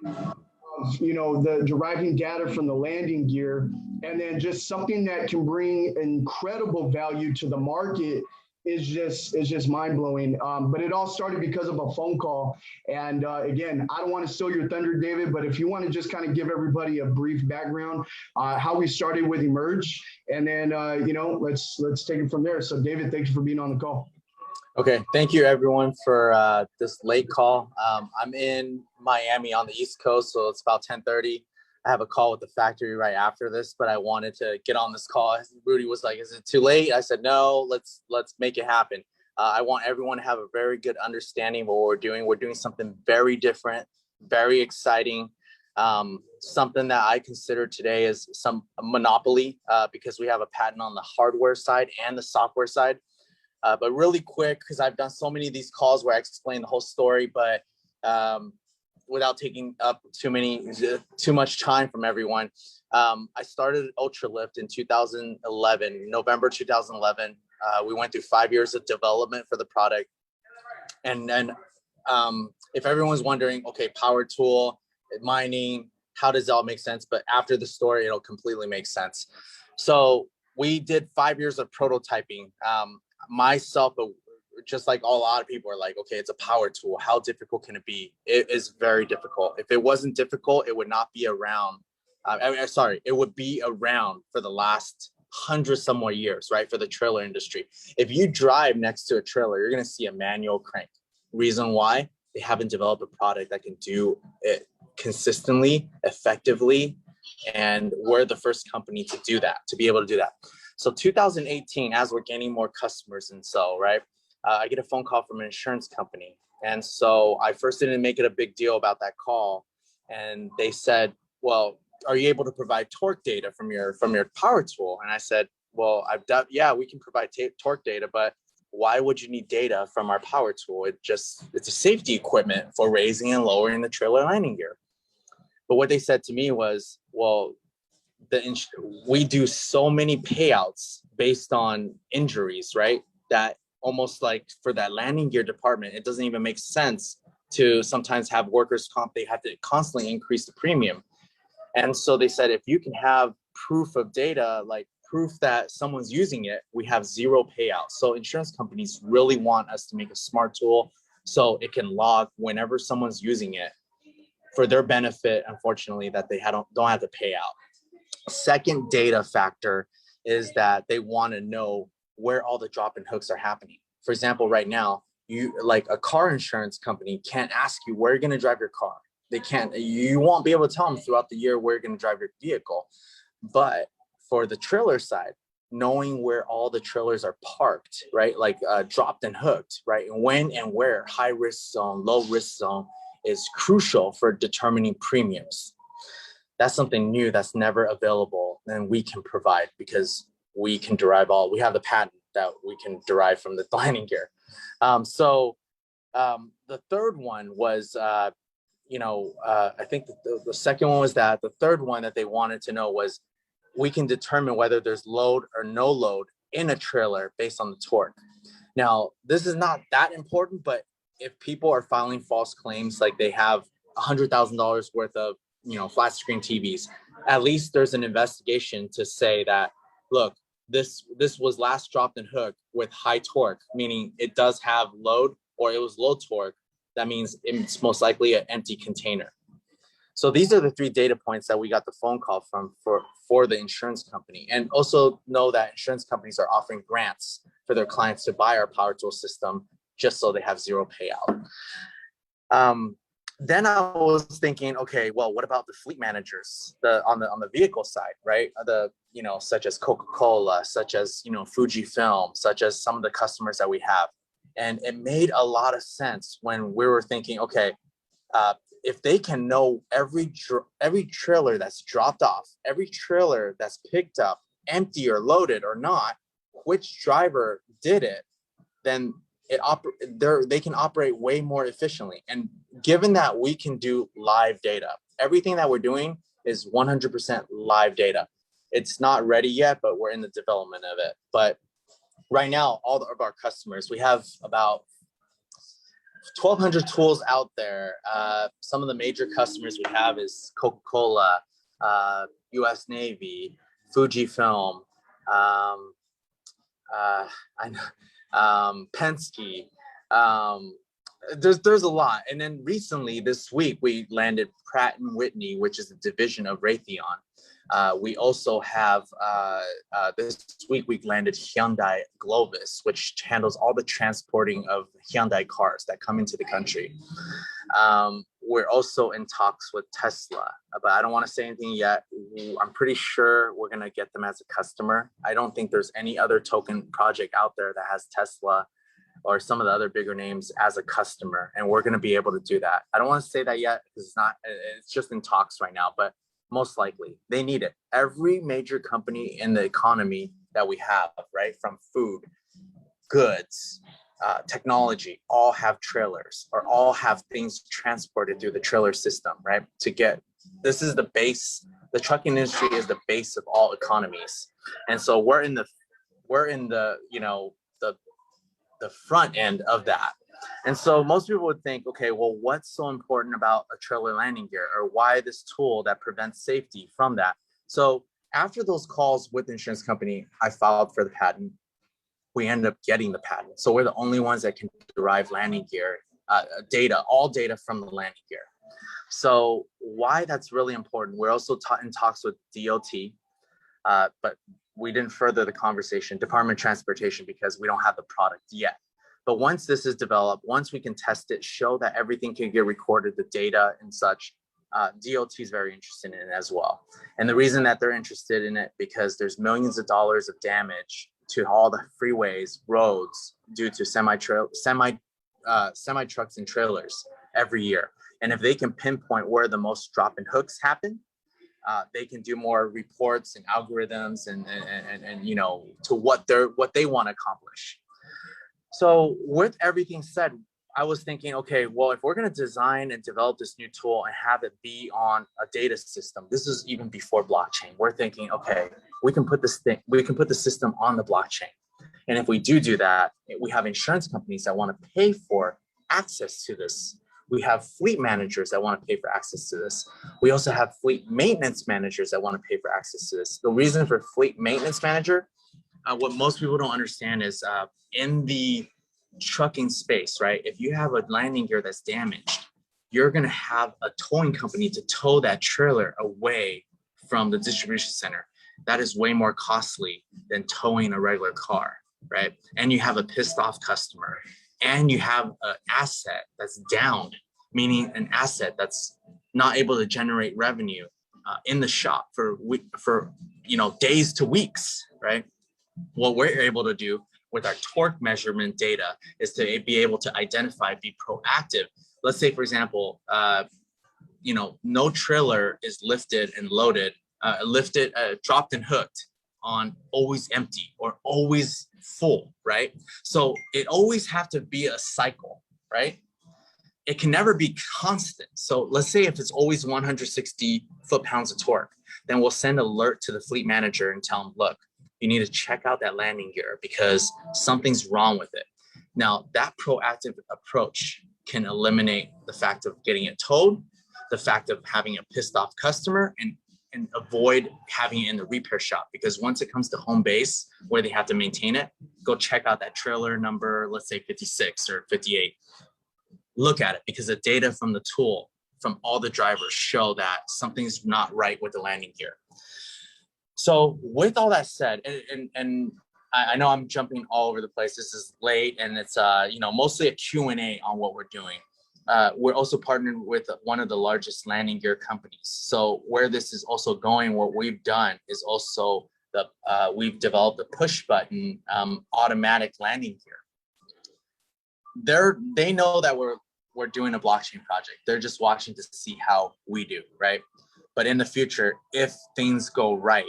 of, the deriving data from the landing gear, and then just something that can bring incredible value to the market is just mind blowing. But it all started because of a phone call. And again, I don't want to steal your thunder, David, but if you want to just kind of give everybody a brief background, how we started with Emerge, and then let's take it from there. So, David, thank you for being on the call. Okay, thank you everyone for this late call. I'm in Miami on the East Coast, so it's about 10:30. I have a call with the factory right after this, but I wanted to get on this call. Rudy was like, "Is it too late?" I said, "No, let's make it happen." I want everyone to have a very good understanding of what we're doing. We're doing something very different, very exciting, something that I consider today is some monopoly because we have a patent on the hardware side and the software side. But really quick, because I've done so many of these calls where I explain the whole story, but without taking up too much time from everyone, I started Ultralift in 2011, November 2011. We went through 5 years of development for the product. And then if everyone's wondering, okay, power tool, mining, how does it all make sense? But after the story, it'll completely make sense. So we did 5 years of prototyping. Myself, just like a lot of people are like, okay, it's a power tool. How difficult can it be? It is very difficult. If it wasn't difficult, it would not be around. It would be around for the last 100 some more years, right? For the trailer industry. If you drive next to a trailer, you're going to see a manual crank. Reason why? They haven't developed a product that can do it consistently, effectively, and we're the first company to do that, to be able to do that. So 2018, as we're gaining more customers and so, right, I get a phone call from an insurance company. And so I first didn't make it a big deal about that call. And they said, well, are you able to provide torque data from your power tool? And I said, well, yeah, we can provide torque data, but why would you need data from our power tool? It's a safety equipment for raising and lowering the trailer landing gear. But what they said to me was, well, we do so many payouts based on injuries, right? That almost like for that landing gear department, it doesn't even make sense to sometimes have workers' comp. They have to constantly increase the premium. And so they said, if you can have proof of data, like proof that someone's using it, we have zero payouts. So insurance companies really want us to make a smart tool so it can log whenever someone's using it for their benefit, unfortunately, that they don't have to pay out. Second data factor is that they want to know where all the drop-in hooks are happening. For example, right now, like a car insurance company can't ask you where you're going to drive your car. You won't be able to tell them throughout the year where you're going to drive your vehicle. But for the trailer side, knowing where all the trailers are parked, right? Like dropped and hooked, right? And when and where, high risk zone, low risk zone, is crucial for determining premiums. That's something new that's never available, and we can provide because we can derive we have the patent that we can derive from the landing gear. So the third one was, I think the second one was that. The third one that they wanted to know was we can determine whether there's load or no load in a trailer based on the torque. Now, this is not that important, but if people are filing false claims, like they have $100,000 worth of flat screen TVs, at least there's an investigation to say that, look, this was last dropped and hooked with high torque, meaning it does have load, or it was low torque. That means it's most likely an empty container. So these are the 3 data points that we got the phone call from for the insurance company. And also know that insurance companies are offering grants for their clients to buy our power tool system just so they have zero payout. Then I was thinking, okay, well, what about the fleet managers on the vehicle side, right? Such as Coca-Cola, such as Fujifilm, such as some of the customers that we have. And it made a lot of sense when we were thinking, okay, if they can know every trailer that's dropped off, every trailer that's picked up, empty or loaded or not, which driver did it, then they can operate way more efficiently. And given that we can do live data, everything that we're doing is 100% live data. It's not ready yet, but we're in the development of it. But right now, all of our customers, we have about 1,200 tools out there. Some of the major customers we have is Coca-Cola, U.S. Navy, Fujifilm, I know, Penske. There's a lot. And then recently this week we landed Pratt and Whitney, which is a division of Raytheon. We also have this week we landed Hyundai Globus, which handles all the transporting of Hyundai cars that come into the country. We're also in talks with Tesla, but I don't want to say anything yet. I'm pretty sure we're going to get them as a customer. I don't think there's any other token project out there that has Tesla or some of the other bigger names as a customer, and we're going to be able to do that. I don't want to say that yet because it's just in talks right now, but most likely they need it. Every major company in the economy that we have, right, from food, goods, technology, all have trailers or all have things transported through the trailer system, right? This is the base. The trucking industry is the base of all economies, and so we're in the the front end of that. And so most people would think, okay, well, what's so important about a trailer landing gear, or why this tool that prevents safety from that? So after those calls with the insurance company, I filed for the patent. We ended up getting the patent. So we're the only ones that can derive landing gear data, all data from the landing gear. So why that's really important. We're also in talks with DOT, but we didn't further the conversation, Department of Transportation, because we don't have the product yet. But once this is developed, once we can test it, show that everything can get recorded, the data and such, DOT is very interested in it as well. And the reason that they're interested in it, because there's millions of dollars of damage to all the freeways, roads, due to semi trucks and trailers every year. And if they can pinpoint where the most drop and hooks happen, they can do more reports and algorithms and to what they want to accomplish. So with everything said, I was thinking, okay, well, if we're going to design and develop this new tool and have it be on a data system, this is even before blockchain. We're thinking, okay, we can put the system on the blockchain. And if we do that, we have insurance companies that want to pay for access to this. We have fleet managers that want to pay for access to this. We also have fleet maintenance managers that want to pay for access to this. The reason for fleet maintenance manager, what most people don't understand is in the trucking space, right? If you have a landing gear that's damaged, you're going to have a towing company to tow that trailer away from the distribution center. That is way more costly than towing a regular car, right? And you have a pissed off customer, and you have an asset that's downed, meaning an asset that's not able to generate revenue in the shop for days to weeks, right? What we're able to do with our torque measurement data is to be able to identify, be proactive. Let's say, for example, no trailer is lifted and loaded, dropped and hooked on always empty or always full, right? So it always have to be a cycle, right? It can never be constant. So let's say if it's always 160 foot-pounds of torque, then we'll send alert to the fleet manager and tell them, look, you need to check out that landing gear because something's wrong with it. Now, that proactive approach can eliminate the fact of getting it towed, the fact of having a pissed off customer, and avoid having it in the repair shop. Because once it comes to home base where they have to maintain it, go check out that trailer number, let's say 56 or 58. Look at it, because the data from the tool, from all the drivers, show that something's not right with the landing gear. So with all that said, and I know I'm jumping all over the place. This is late, and it's mostly a Q&A on what we're doing. We're also partnered with one of the largest landing gear companies. So where this is also going, what we've done is also we've developed a push button automatic landing gear. They know that we're doing a blockchain project. They're just watching to see how we do, right? But in the future, if things go right,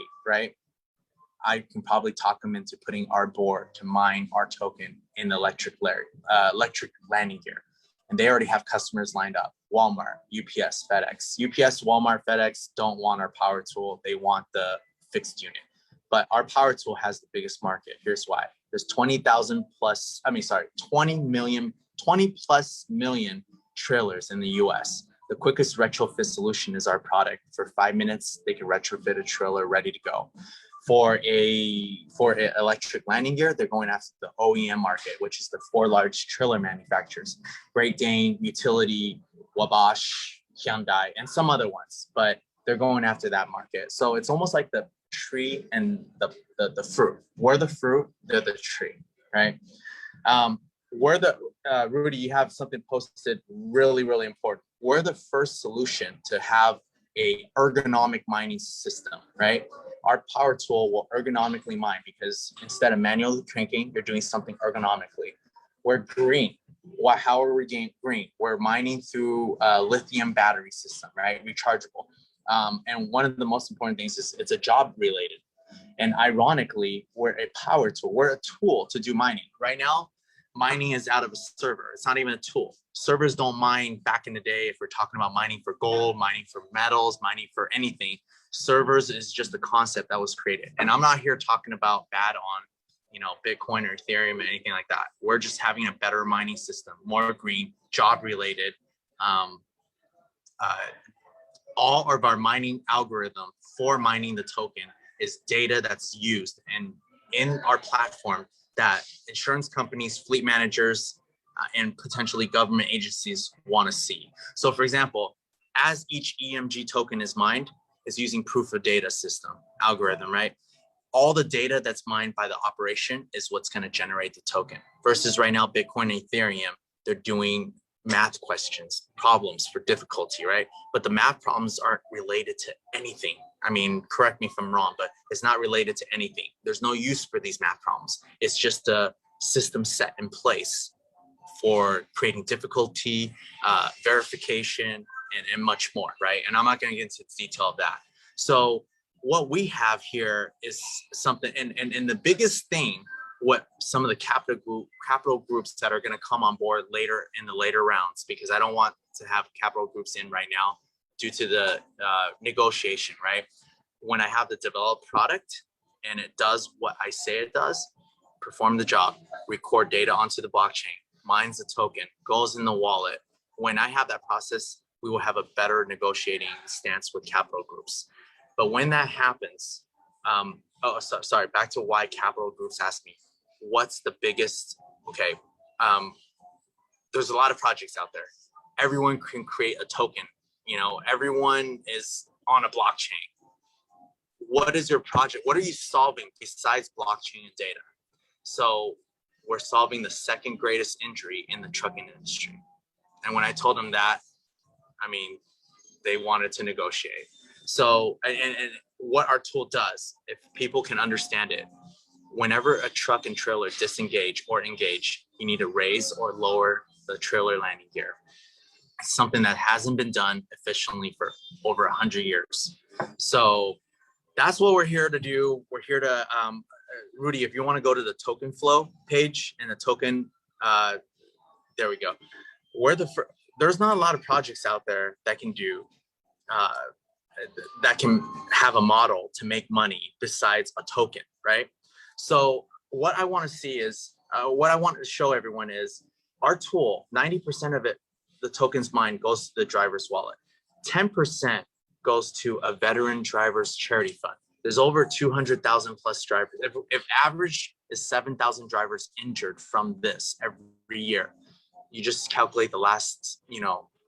I can probably talk them into putting our board to mine our token in electric landing gear. And they already have customers lined up: Walmart, UPS, FedEx. UPS, Walmart, FedEx don't want our power tool. They want the fixed unit. But our power tool has the biggest market. Here's why. There's 20 million 20 plus million trailers in the US. The quickest retrofit solution is our product. For 5 minutes, they can retrofit a trailer ready to go. For a electric landing gear, they're going after the OEM market, which is the 4 large trailer manufacturers: Great Dane, Utility, Wabash, Hyundai, and some other ones. But they're going after that market. So it's almost like the tree and the fruit. We're the fruit, they're the tree, right? We're the Rudy, you have something posted really, really important. We're the first solution to have a ergonomic mining system, right? Our power tool will ergonomically mine, because instead of manually cranking, you're doing something ergonomically. We're green. How are we getting green? We're mining through a lithium battery system, right? Rechargeable. And one of the most important things is it's a job related. And ironically, we're a power tool. We're a tool to do mining. Right now, mining is out of a server. It's not even a tool. Servers don't mine back in the day. If we're talking about mining for gold, mining for metals, mining for anything, servers is just a concept that was created. And I'm not here talking about bad on, Bitcoin or Ethereum or anything like that. We're just having a better mining system, more green, job related. All of our mining algorithm for mining the token is data that's used and in our platform that insurance companies, fleet managers, and potentially government agencies want to see. So for example, as each EMG token is mined, is using proof of data system algorithm, right? All the data that's mined by the operation is what's going to generate the token. Versus right now, Bitcoin and Ethereum, they're doing math questions, problems for difficulty, right? But the math problems aren't related to anything. I mean, correct me if I'm wrong, but it's not related to anything. There's no use for these math problems. It's just a system set in place for creating difficulty, verification, and much more, right? And I'm not going to get into the detail of that. So what we have here is something, and the biggest thing, what some of the capital groups that are going to come on board later in the later rounds, because I don't want to have capital groups in right now due to the negotiation, right? When I have the developed product and it does what I say it does, perform the job, record data onto the blockchain, mines the token, goes in the wallet. When I have that process, we will have a better negotiating stance with capital groups. But when that happens, sorry, back to why capital groups ask me, what's the biggest, okay, there's a lot of projects out there. Everyone can create a token, everyone is on a blockchain. What is your project? What are you solving besides blockchain and data? So we're solving the second greatest injury in the trucking industry. And when I told them that, I mean, they wanted to negotiate. So, and what our tool does, if people can understand it, whenever a truck and trailer disengage or engage, you need to raise or lower the trailer landing gear. It's something that hasn't been done efficiently for over 100 years. So that's what we're here to do. We're here to, Rudy, if you want to go to the token flow page and the token, there we go. There's not a lot of projects out there that can do, that can have a model to make money besides a token, right? So what I want to see is, what I want to show everyone is our tool, 90% of it, the tokens mined goes to the driver's wallet. 10% goes to a veteran driver's charity fund. There's over 200,000 plus drivers. If average is 7,000 drivers injured from this every year, you just calculate the last,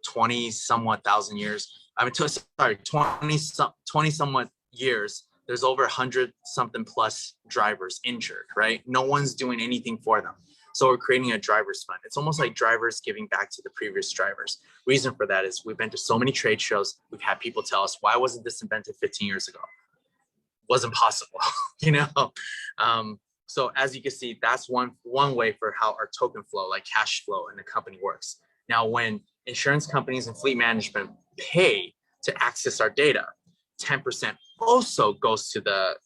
20 somewhat thousand years. 20 somewhat years, there's over 100 something plus drivers injured, right? No one's doing anything for them. So we're creating a driver's fund. It's almost like drivers giving back to the previous drivers. Reason for that is we've been to so many trade shows. We've had people tell us, why wasn't this invented 15 years ago? Wasn't possible, So as you can see, that's one way for how our token flow, like cash flow in the company works. Now, when insurance companies and fleet management pay to access our data, 10% also goes to the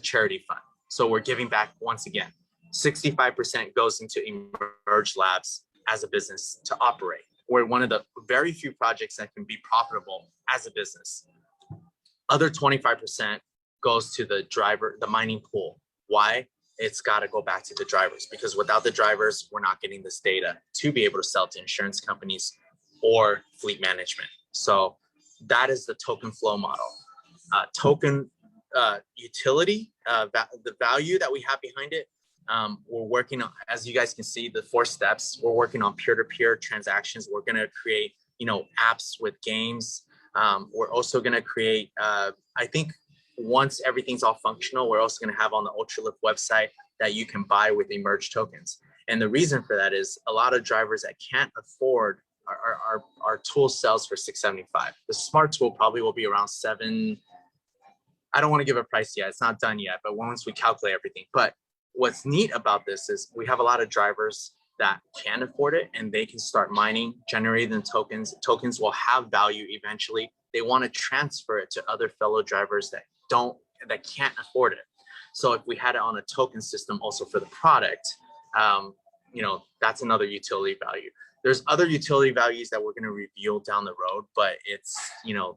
charity fund. So we're giving back once again. 65% goes into Emerge Labs as a business to operate. We're one of the very few projects that can be profitable as a business. Other 25% goes to the mining pool. Why? it's got to go back to the drivers, because without the drivers, we're not getting this data to be able to sell to insurance companies or fleet management. So that is the token flow model. Token utility, the value that we have behind it. We're working on, as you guys can see, the 4 steps. We're working on peer-to-peer transactions. We're going to create, apps with games. We're also going to create, I think once everything's all functional, we're also going to have on the Ultralift website that you can buy with emerged tokens. And the reason for that is a lot of drivers that can't afford our tool sells for $675. The smart tool probably will be around $7. I don't want to give a price yet. It's not done yet, but once we calculate everything. But what's neat about this is we have a lot of drivers that can afford it, and they can start mining, generating tokens. Tokens will have value eventually. They want to transfer it to other fellow drivers that can't afford it. So if we had it on a token system also for the product, that's another utility value. There's other utility values that we're going to reveal down the road, but it's,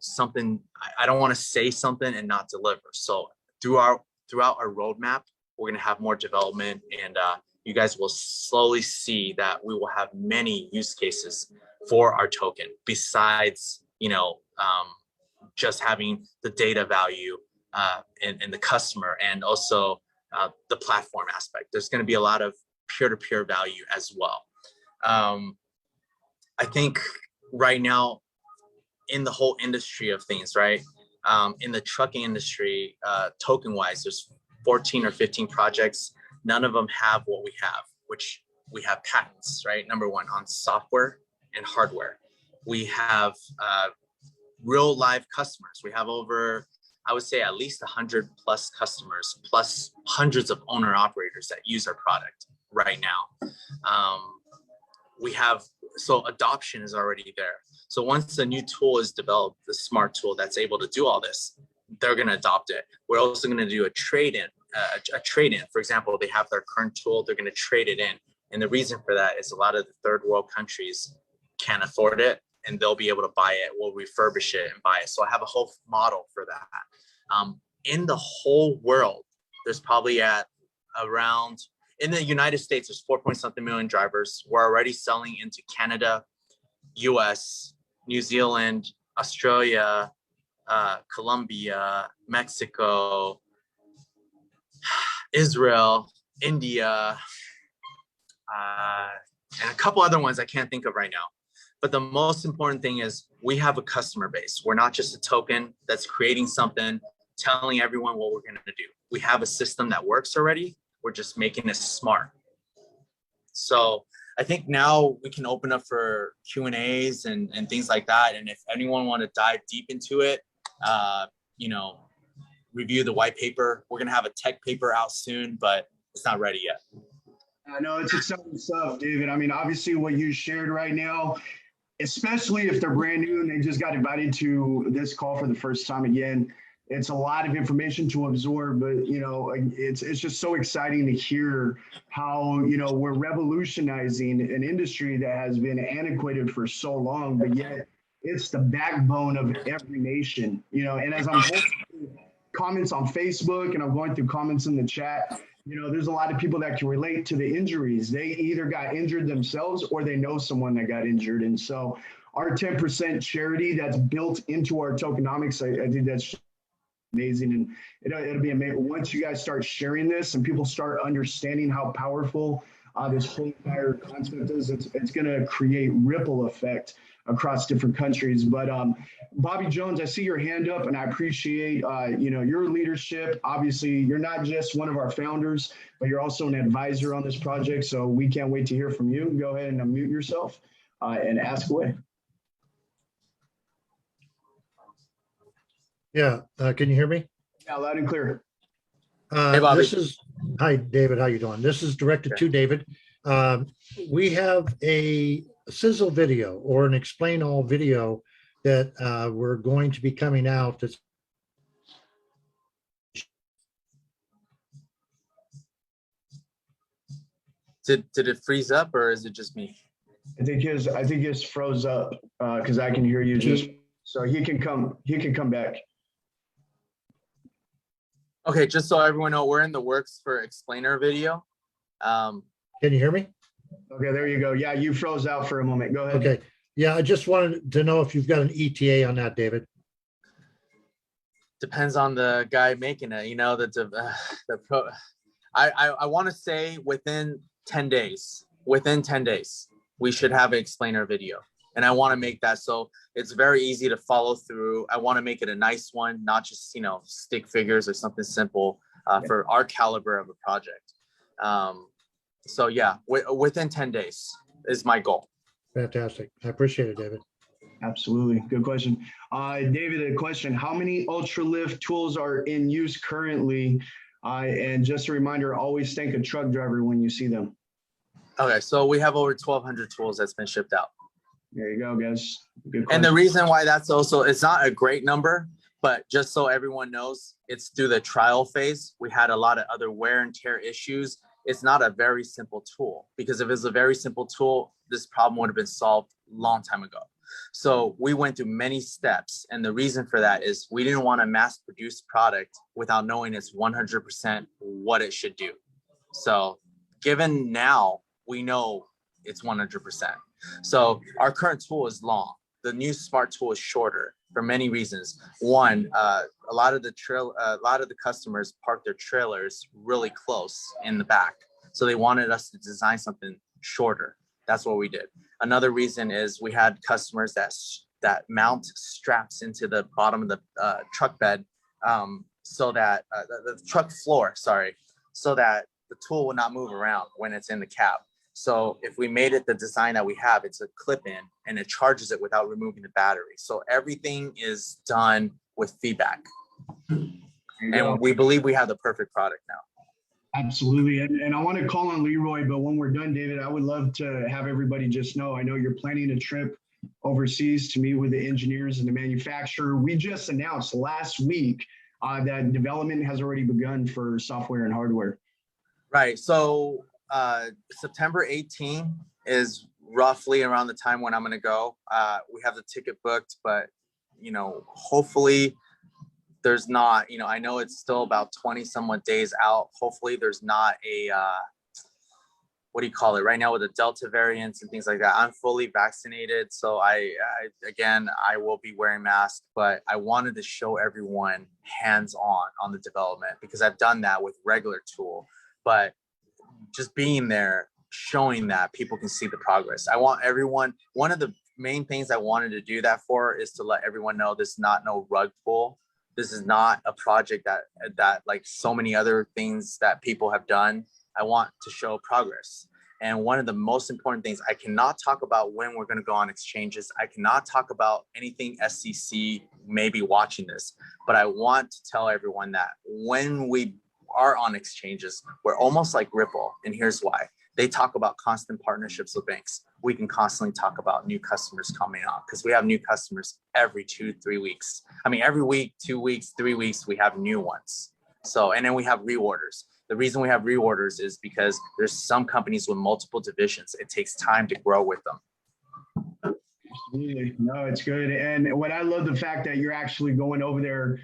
something I don't want to say something and not deliver. So throughout our roadmap, we're going to have more development, and you guys will slowly see that we will have many use cases for our token besides, just having the data value and the customer, and also the platform aspect. There's going to be a lot of peer-to-peer value as well. I think right now in the whole industry of things, right? In the trucking industry, token-wise, there's 14 or 15 projects. None of them have what we have, which we have patents, right? Number one, on software and hardware. We have real live customers. We have over, I would say, at least 100 plus customers, plus hundreds of owner operators that use our product right now. So adoption is already there. So once the new tool is developed, the smart tool that's able to do all this, they're going to adopt it. We're also going to do a trade-in. For example, they have their current tool, they're going to trade it in. And the reason for that is a lot of the third world countries can't afford it, and they'll be able to buy it. We'll refurbish it and buy it. So I have a whole model for that. In the whole world, there's probably in the United States, there's 4.something million drivers. We're already selling into Canada, US, New Zealand, Australia, Colombia, Mexico, Israel, India, and a couple other ones I can't think of right now. But the most important thing is we have a customer base. We're not just a token that's creating something, telling everyone what we're going to do. We have a system that works already. We're just making it smart. So I think now we can open up for Q&As and things like that. And if anyone want to dive deep into it, review the white paper. We're going to have a tech paper out soon, but it's not ready yet. I know it's exciting stuff, David. I mean, obviously what you shared right now, especially if they're brand new and they just got invited to this call for the first time again, it's a lot of information to absorb, but it's just so exciting to hear how we're revolutionizing an industry that has been antiquated for so long, but yet it's the backbone of every nation. And as I'm going through comments on Facebook and I'm going through comments in the chat, there's a lot of people that can relate to the injuries. They either got injured themselves or they know someone that got injured, and so our 10% charity that's built into our tokenomics, I think that's amazing. And it'll be amazing once you guys start sharing this and people start understanding how powerful this whole entire concept is. It's going to create ripple effect across different countries. But Bobby Jones, I see your hand up, and I appreciate your leadership. Obviously, you're not just one of our founders, but you're also an advisor on this project. So we can't wait to hear from you. Go ahead and unmute yourself and ask away. Yeah, can you hear me? Yeah, loud and clear. Hey, Bobby. Hi, David. How you doing? This is directed to David. We have a sizzle video or an explain all video that we're going to be coming out. That's Did it freeze up, or is it just me? I think his froze up because I can hear you. So he can come back. Okay, just so everyone know, we're in the works for explainer video. Can you hear me? Okay, there you go. Yeah, you froze out for a moment. Go ahead. Okay. Yeah, I just wanted to know if you've got an ETA on that, David. Depends on the guy making it. You know, I want to say within 10 days. Within 10 days, we should have an explainer video. And I want to make that so it's very easy to follow through. I want to make it a nice one, not just, you know, stick figures or something simple for our caliber of a project. So yeah, within 10 days is my goal. Fantastic. I appreciate it, David. Absolutely. Good question. David, a question. How many Ultralift tools are in use currently? And just a reminder, always thank a truck driver when you see them. Okay, so we have over 1,200 tools that's been shipped out. There you go, guys. Good question. And the reason why that's also, it's not a great number, but just so everyone knows, it's through the trial phase. We had a lot of other wear and tear issues. It's not a very simple tool, because if it was a very simple tool, this problem would have been solved a long time ago. So we went through many steps. And the reason for that is we didn't want to mass produce product without knowing it's 100% what it should do. So given now, we know it's 100%. So our current tool is long. The new smart tool is shorter for many reasons. One, a lot of the customers park their trailers really close in the back. So they wanted us to design something shorter. That's what we did. Another reason is we had customers that mount straps into the bottom of the truck bed, so that the truck floor, so that the tool will not move around when it's in the cab. So if we made it the design that we have, it's a clip-in and it charges it without removing the battery. So everything is done with feedback. And we believe we have the perfect product now. Absolutely. And I want to call on Leroy, but when we're done, David, I would love to have everybody just know, I know you're planning a trip overseas to meet with the engineers and the manufacturer. We just announced last week that development has already begun for software and hardware. Right. So September 18 is roughly around the time when I'm going to go. We have the ticket booked, but, you know, hopefully there's not, you know, I know it's still about 20 somewhat days out. Hopefully there's not a, what do you call it right now with the Delta variants and things like that. I'm fully vaccinated. So again, I will be wearing masks, but I wanted to show everyone hands-on the development, because I've done that with regular tool, but just being there, showing that people can see the progress. I want everyone, one of the main things I wanted to do that for is to let everyone know this is not no rug pull. This is not a project that like so many other things that people have done. I want to show progress. And one of the most important things, I cannot talk about when we're going to go on exchanges. I cannot talk about anything SCC may be watching this, but I want to tell everyone that when we are on exchanges, we're almost like Ripple. And here's why. They talk about constant partnerships with banks. We can constantly talk about new customers coming on, because we have new customers every 2-3 weeks. I mean, every week, 2 weeks, 3 weeks, we have new ones. So, and then we have reorders. The reason we have reorders is because there's some companies with multiple divisions. It takes time to grow with them. Absolutely. No, it's good. And what I love the fact that you're actually going over there,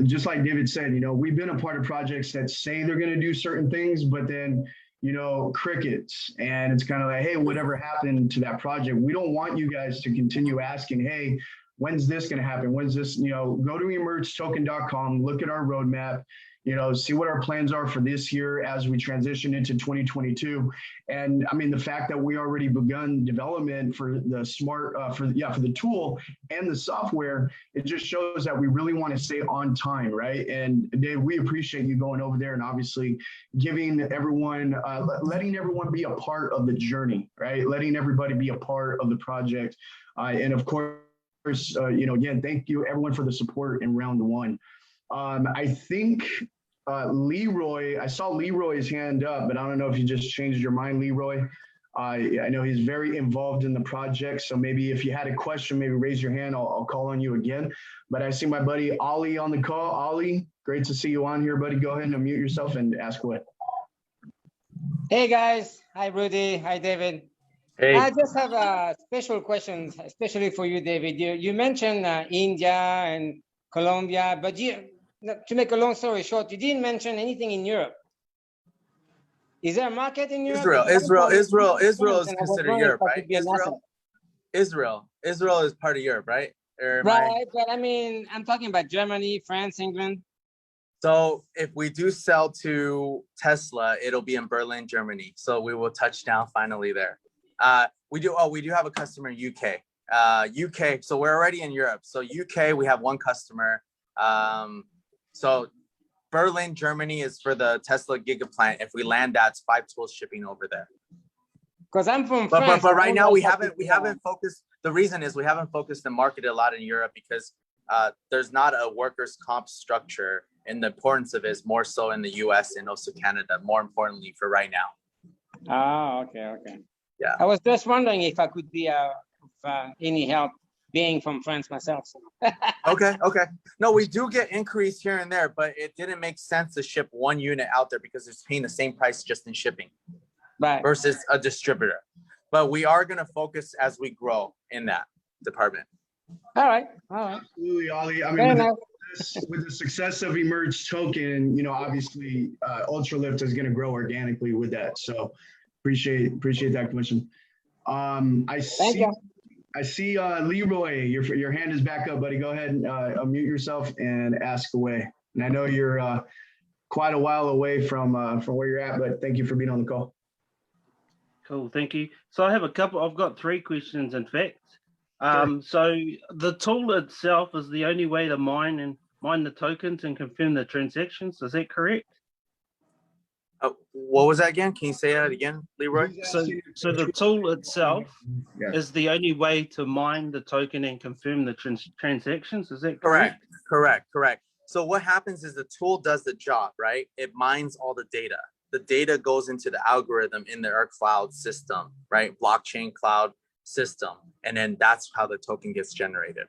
just like David said, you know, we've been a part of projects that say they're going to do certain things, but then, you know, crickets. And it's kind of like, hey, whatever happened to that project? We don't want you guys to continue asking, hey, when's this going to happen? When's this, you know, go to emergetoken.com, look at our roadmap, you know, see what our plans are for this year as we transition into 2022. And I mean, the fact that we already begun development for the smart, for the tool and the software, it just shows that we really want to stay on time, right? And Dave, we appreciate you going over there and obviously giving everyone, letting everyone be a part of the journey, right? Letting everybody be a part of the project. And of course, you know, again, thank you everyone for the support in round one. I think Leroy, I saw Leroy's hand up, but I don't know if you just changed your mind, Leroy. I know he's very involved in the project, so maybe if you had a question, maybe raise your hand. I'll call on you again. But I see my buddy Ollie on the call. Ollie, great to see you on here, buddy. Go ahead and unmute yourself and ask away. Hey guys, hi Rudy, hi David. Hey. I just have a special question, especially for you, David. You mentioned India and Colombia, but to make a long story short, you didn't mention anything in Europe. Is there a market in Europe? Israel is And I was considered wondering if Europe, that right? could be an asset. Israel is part of Europe, right? Or am I? Right, but I mean, I'm talking about Germany, France, England. So if we do sell to Tesla, it'll be in Berlin, Germany. So we will touch down finally there. We do have a customer in UK. UK, so we're already in Europe. So UK, we have one customer. So Berlin, Germany is for the Tesla Gigaplant. If we land that, it's 5 tools shipping over there. Because I'm from But France. right now we haven't focused. The reason is we haven't focused and marketed a lot in Europe because there's not a workers' comp structure, and the importance of it is more so in the US and also Canada, more importantly for right now. Oh, okay. Yeah. I was just wondering if I could be of any help being from France myself. So. Okay. No, we do get increase here and there, but it didn't make sense to ship one unit out there because it's paying the same price just in shipping Right. versus a distributor. But we are going to focus as we grow in that department. All right. Absolutely, Ollie. I Fair mean, enough. with the success of Emerge Token, obviously, Ultralift is going to grow organically with that. So appreciate that question. I see Leroy, your hand is back up, buddy. Go ahead and unmute yourself and ask away. And I know you're quite a while away from where you're at, but thank you for being on the call. Cool, thank you. So I've got 3 questions, in fact. So the tool itself is the only way to mine the tokens and confirm the transactions. Is that correct? What was that again? Can you say that again, Leroy? So the tool itself is the only way to mine the token and confirm the transactions. Is that correct? Correct. So what happens is the tool does the job, right? It mines all the data. The data goes into the algorithm in their cloud system, right? Blockchain cloud system. And then that's how the token gets generated.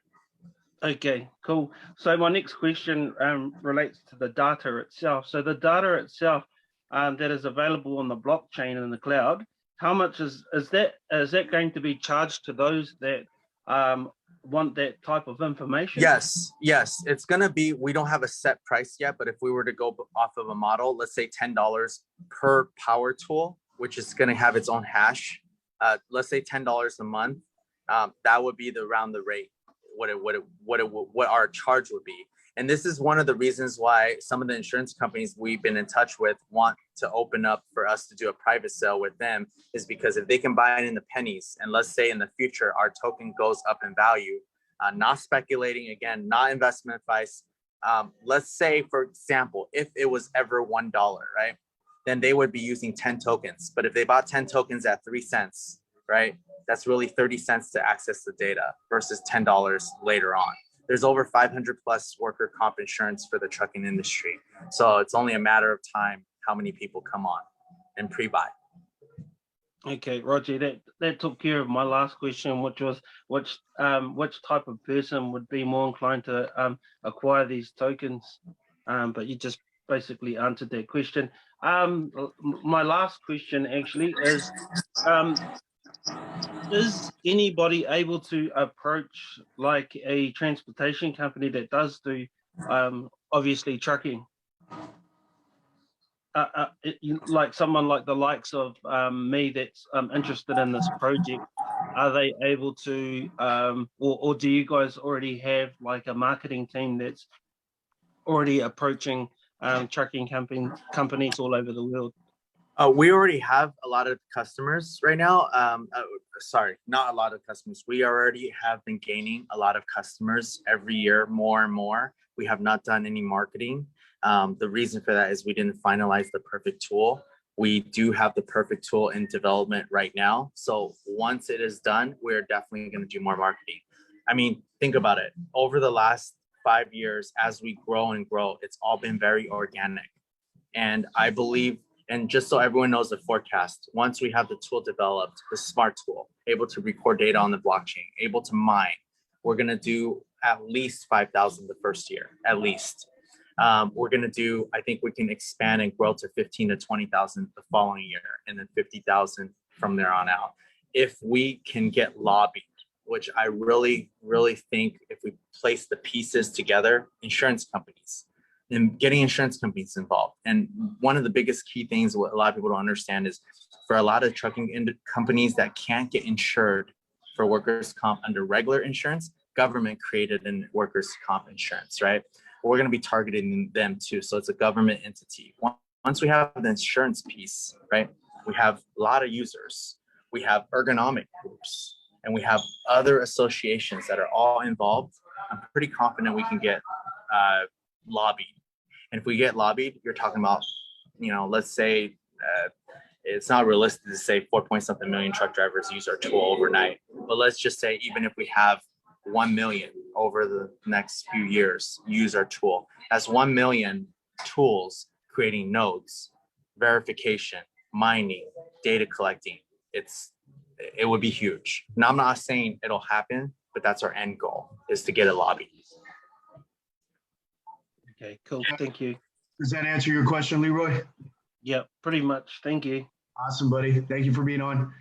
Okay, cool. So my next question relates to the data itself. So the data itself that is available on the blockchain in the cloud, how much is that going to be charged to those that want that type of information? Yes, it's going to be, we don't have a set price yet, but if we were to go off of a model, let's say $10 per power tool, which is going to have its own hash, let's say $10 a month, that would be around the rate, what our charge would be. And this is one of the reasons why some of the insurance companies we've been in touch with want to open up for us to do a private sale with them, is because if they can buy it in the pennies, and let's say in the future our token goes up in value, not speculating, again, not investment advice. Let's say, for example, if it was ever $1, right, then they would be using 10 tokens. But if they bought 10 tokens at 3 cents, right, that's really 30 cents to access the data versus $10 later on. There's over 500 plus worker comp insurance for the trucking industry. So it's only a matter of time how many people come on and pre-buy. Okay, Roger, that took care of my last question, which was which type of person would be more inclined to acquire these tokens, but you just basically answered that question. My last question actually is anybody able to approach like a transportation company that does do obviously trucking? Like someone like the likes of me that's interested in this project, are they able to, or do you guys already have like a marketing team that's already approaching trucking companies all over the world? We already have a lot of customers right now. Sorry, not a lot of customers. We already have been gaining a lot of customers every year, more and more. We have not done any marketing. The reason for that is we didn't finalize the perfect tool. We do have the perfect tool in development right now. So once it is done, we're definitely going to do more marketing. I mean, think about it. Over the last 5 years, as we grow and grow, it's all been very organic. And I believe, and just so everyone knows the forecast, once we have the tool developed, the smart tool, able to record data on the blockchain, able to mine, we're going to do at least 5,000 the first year, at least. We're going to do, I think we can expand and grow to 15 to 20,000 the following year, and then 50,000 from there on out. If we can get lobbied, which I really, really think if we place the pieces together, insurance companies, and getting insurance companies involved. And one of the biggest key things what a lot of people don't understand is for a lot of trucking companies that can't get insured for workers' comp under regular insurance, government created an workers' comp insurance, right? We're going to be targeting them too. So it's a government entity. Once we have the insurance piece, right, we have a lot of users. We have ergonomic groups, and we have other associations that are all involved. I'm pretty confident we can get lobbied. And if we get lobbied, you're talking about, let's say it's not realistic to say 4-point-something million truck drivers use our tool overnight. But let's just say even if we have 1 million over the next few years use our tool, that's 1 million tools creating nodes, verification, mining, data collecting. It would be huge. Now, I'm not saying it'll happen, but that's our end goal, is to get it lobbied. Okay, cool. Thank you. Does that answer your question, Leroy? Yeah, pretty much. Thank you. Awesome, buddy. Thank you for being on.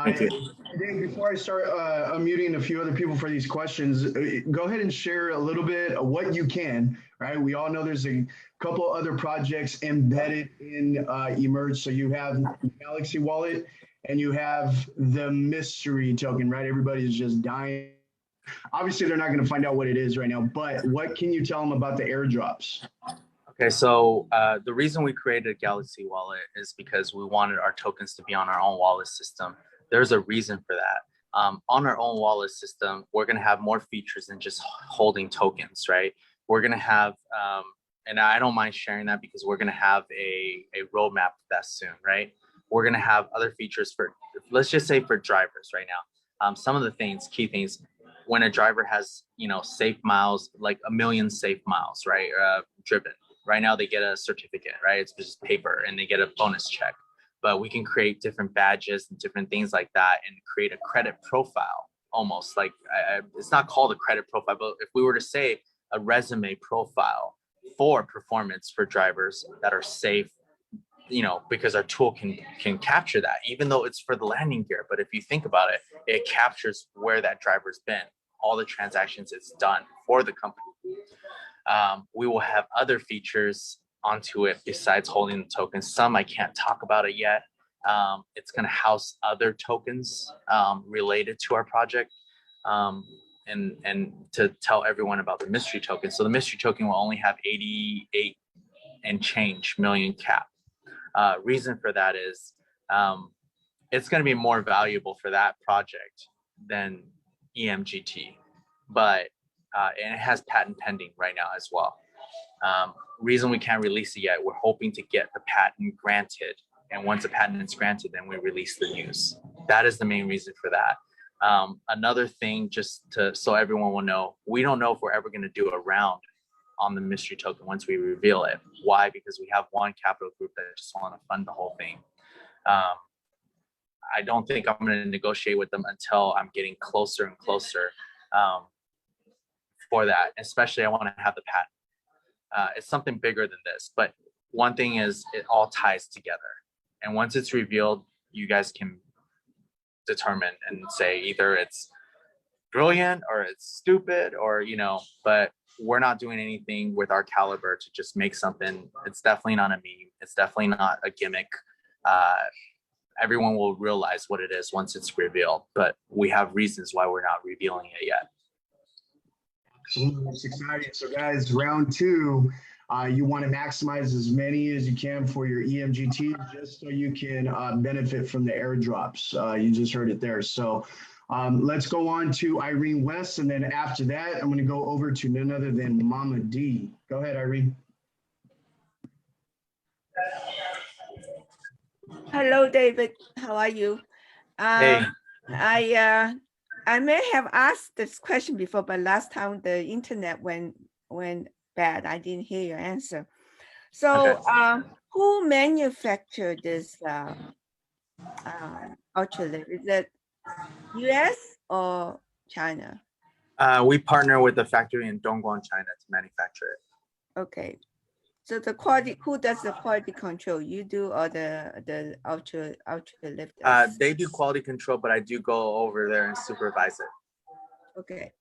Thank you. Dave, before I start unmuting a few other people for these questions, go ahead and share a little bit of what you can, right? We all know there's a couple other projects embedded in Emerge. So you have Galaxy Wallet and you have the mystery token, right? Everybody's just dying. Obviously, they're not going to find out what it is right now, but what can you tell them about the airdrops? Okay, so the reason we created Galaxy Wallet is because we wanted our tokens to be on our own wallet system. There's a reason for that. On our own wallet system, we're going to have more features than just holding tokens, right? We're going to have, and I don't mind sharing that because we're going to have a roadmap for that soon, right? We're going to have other features for, let's just say for drivers right now. Some of the things, key things, when a driver has, safe miles, like 1 million safe miles, right, driven. Right now they get a certificate, right? It's just paper and they get a bonus check. But we can create different badges and different things like that and create a credit profile, almost like it's not called a credit profile, but if we were to say a resume profile for performance for drivers that are safe, because our tool can capture that, even though it's for the landing gear. But if you think about it, it captures where that driver's been, all the transactions it's done for the company. We will have other features onto it besides holding the tokens. Some I can't talk about it yet. It's going to house other tokens related to our project, and to tell everyone about the mystery token. So the mystery token will only have 88 and change million cap. Reason for that is it's going to be more valuable for that project than EMGT, but and it has patent pending right now as well. Reason we can't release it yet, we're hoping to get the patent granted. And once the patent is granted, then we release the news. That is the main reason for that. Another thing, so everyone will know, we don't know if we're ever going to do a round on the mystery token once we reveal it. Why? Because we have one capital group that just want to fund the whole thing. I don't think I'm going to negotiate with them until I'm getting closer and closer for that. Especially, I want to have the patent. It's something bigger than this, but one thing is it all ties together. And once it's revealed, you guys can determine and say either it's brilliant or it's stupid or, but we're not doing anything with our caliber to just make something. It's definitely not a meme. It's definitely not a gimmick. Everyone will realize what it is once it's revealed, but we have reasons why we're not revealing it yet. It's exciting. So guys, round 2, you want to maximize as many as you can for your EMGT just so you can benefit from the airdrops. You just heard it there. So let's go on to Irene West. And then after that, I'm going to go over to none other than Mama D. Go ahead, Irene. Hello, David. How are you? Hey. I may have asked this question before, but last time the internet went bad. I didn't hear your answer. So, okay. Who manufactured this ultralift? Is it U.S. or China? We partner with a factory in Dongguan, China, to manufacture it. Okay. So the quality, who does the quality control? You do, or the ultralift? They do quality control, but I do go over there and supervise it. Okay.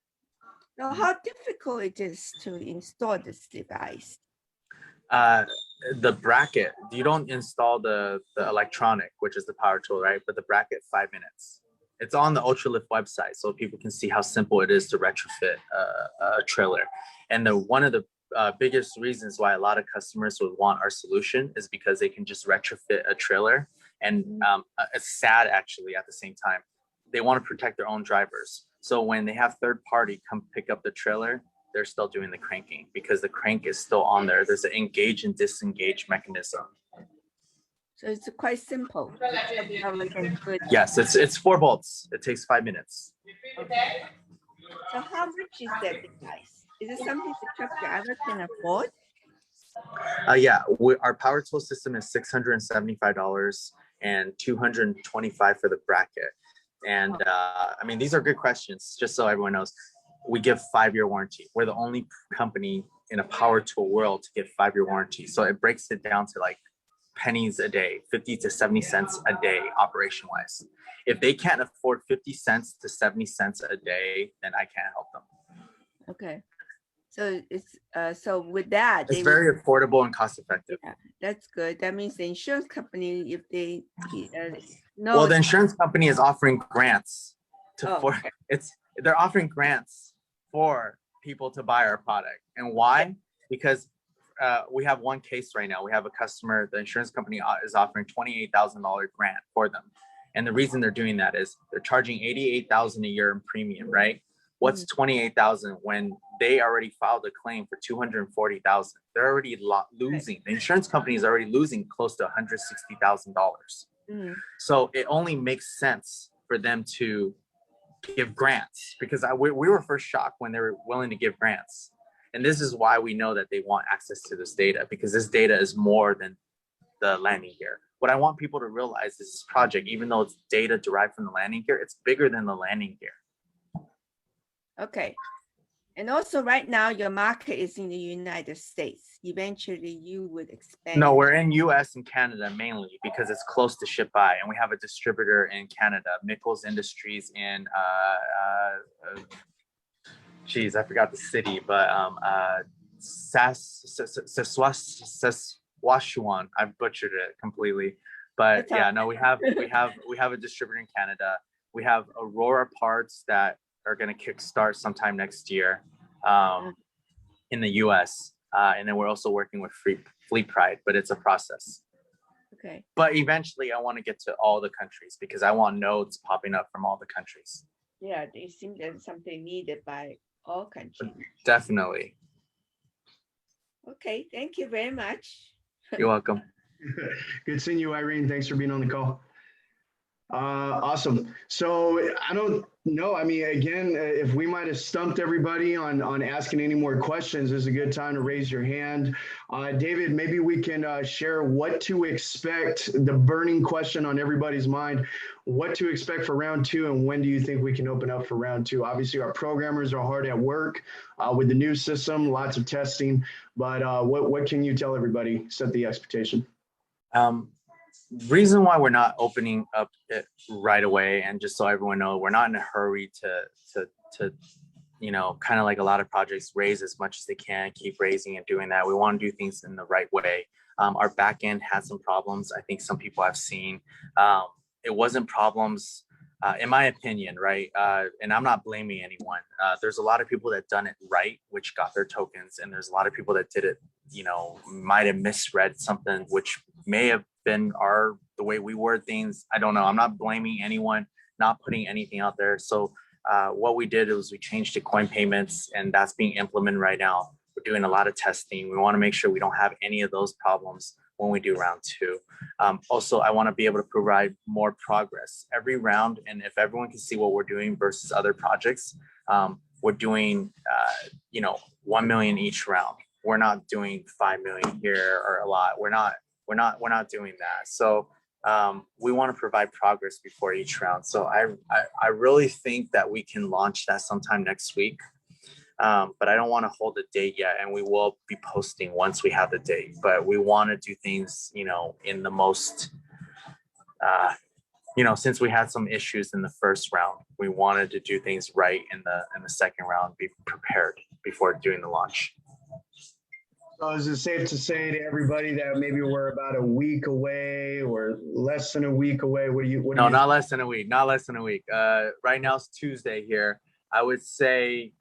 Now, how difficult it is to install this device? The bracket, you don't install the electronic, which is the power tool, right? But the bracket, 5 minutes. It's on the Ultralift website, so people can see how simple it is to retrofit a trailer. And one of the biggest reasons why a lot of customers would want our solution is because they can just retrofit a trailer. And it's sad, actually, at the same time. They want to protect their own drivers. So when they have third party come pick up the trailer, they're still doing the cranking because the crank is still on there. There's an engage and disengage mechanism. So it's quite simple. Yes, it's 4 bolts. It takes 5 minutes. Okay. So how much is that device? Is it something the truck driver can afford? Yeah, our power tool system is $675 and $225 for the bracket. And I mean, these are good questions, just so everyone knows. We give 5-year warranty. We're the only company in a power tool world to give 5-year warranty. So it breaks it down to like pennies a day, 50 to 70 cents a day operation wise. If they can't afford 50 cents to 70 cents a day, then I can't help them. Okay. So it's so with that, it's very affordable and cost effective. Yeah, that's good. That means the insurance company, if they well, the insurance company is offering grants okay. They're offering grants for people to buy our product. And why? Because we have one case right now. We have a customer, the insurance company is offering $28,000 grant for them. And the reason they're doing that is they're charging $88,000 a year in premium, right? What's $28,000 when they already filed a claim for $240,000? They're already losing. The insurance company is already losing close to $160,000. So it only makes sense for them to give grants, because we were first shocked when they were willing to give grants. And this is why we know that they want access to this data, because this data is more than the landing gear. What I want people to realize is this project, even though it's data derived from the landing gear, it's bigger than the landing gear. Okay. And also right now your market is in the United States. Eventually you would expand. No, we're in US and Canada mainly because it's close to ship by, and we have a distributor in Canada, Mickles Industries in geez, I forgot the city, but Saskatchewan. I butchered it completely. But yeah, no, we have a distributor in Canada. We have Aurora parts that are going to kickstart sometime next year in the US. And then we're also working with Fleet Pride, but it's a process. Okay. But eventually I want to get to all the countries because I want nodes popping up from all the countries. Yeah, it seems that something needed by all countries. Definitely. Okay, thank you very much. You're welcome. Good seeing you, Irene. Thanks for being on the call. Awesome. So I don't know. I mean, again, if we might have stumped everybody on asking any more questions, this is a good time to raise your hand. David, maybe we can share what to expect, the burning question on everybody's mind, what to expect for round 2, and when do you think we can open up for round 2? Obviously, our programmers are hard at work with the new system, lots of testing, but what can you tell everybody, set the expectation? Reason why we're not opening up it right away, and just so everyone knows, we're not in a hurry to you know, kind of like a lot of projects, raise as much as they can, keep raising and doing that. We want to do things in the right way. Our back end had some problems. I think some people have seen. It wasn't problems, in my opinion, right? And I'm not blaming anyone. There's a lot of people that done it right, which got their tokens, and there's a lot of people that did it, you know, might have misread something, which may have been the way we word things. I don't know. I'm not blaming anyone, not putting anything out there. So what we did was we changed to coin payments, and that's being implemented right now. We're doing a lot of testing. We want to make sure we don't have any of those problems when we do round 2. Also, I want to be able to provide more progress every round. And if everyone can see what we're doing versus other projects, we're doing, you know, 1 million each round. We're not doing 5 million here or a lot. We're not doing that. So we want to provide progress before each round. So I really think that we can launch that sometime next week. But I don't want to hold a date yet, and we will be posting once we have the date. But we want to do things, you know, in the most, you know, since we had some issues in the first round, we wanted to do things right in the second round, be prepared before doing the launch. So is it safe to say to everybody that maybe we're about a week away or less than a week away? What do you? No, not less than a week. Not less than a week. Right now it's Tuesday here. I would say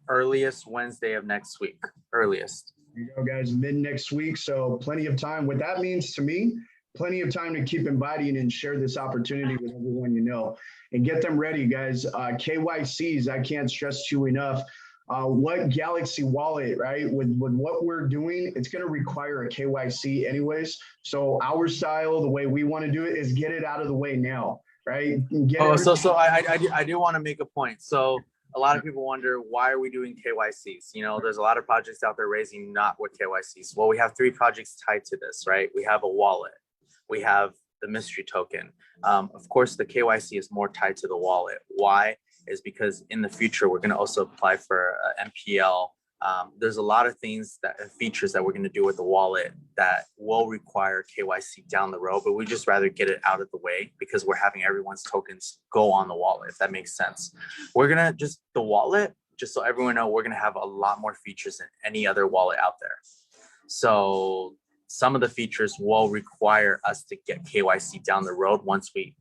earliest Wednesday of next week. Earliest. There you go, guys. Mid next week. So plenty of time. What that means to me, plenty of time to keep inviting and share this opportunity with everyone you know, and get them ready, guys. KYCs. I can't stress to you enough. What Galaxy wallet, right? With what we're doing, it's going to require a KYC anyways. So our style, the way we want to do it is get it out of the way now, right? I do want to make a point. So a lot of people wonder, why are we doing KYCs? You know, there's a lot of projects out there raising not with KYCs. Well, we have 3 projects tied to this, right? We have a wallet, we have the mystery token. Of course, the KYC is more tied to the wallet. Why? Is because in the future, we're going to also apply for MPL. There's a lot of things features that we're going to do with the wallet that will require KYC down the road, but we just rather get it out of the way because we're having everyone's tokens go on the wallet, if that makes sense. We're going to the wallet, just so everyone know, we're going to have a lot more features than any other wallet out there. So some of the features will require us to get KYC down the road once we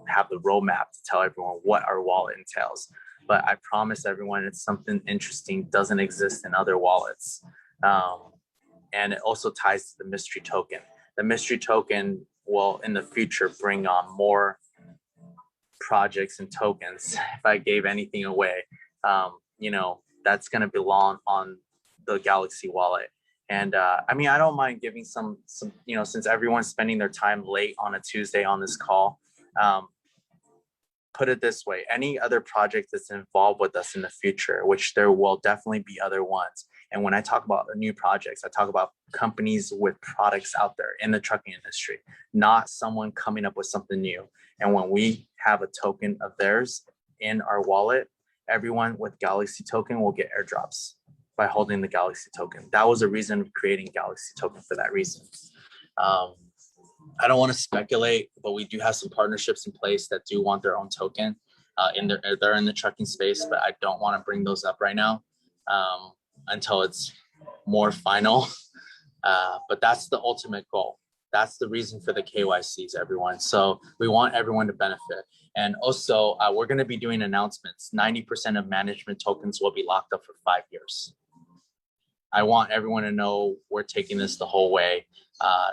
have the roadmap to tell everyone what our wallet entails. But I promise everyone it's something interesting, doesn't exist in other wallets. And it also ties to the mystery token. The mystery token will in the future bring on more projects and tokens. If I gave anything away, that's going to belong on the Galaxy wallet. And I don't mind giving some, since everyone's spending their time late on a Tuesday on this call, put it this way, any other project that's involved with us in the future, which there will definitely be other ones. And when I talk about new projects, I talk about companies with products out there in the trucking industry, not someone coming up with something new. And when we have a token of theirs in our wallet, everyone with Galaxy token will get airdrops by holding the Galaxy token. That was a reason of creating Galaxy token for that reason. I don't want to speculate, but we do have some partnerships in place that do want their own token. They're in the trucking space, but I don't want to bring those up right now until it's more final. But that's the ultimate goal. That's the reason for the KYCs, everyone. So we want everyone to benefit. And also, we're going to be doing announcements. 90% of management tokens will be locked up for 5 years. I want everyone to know we're taking this the whole way.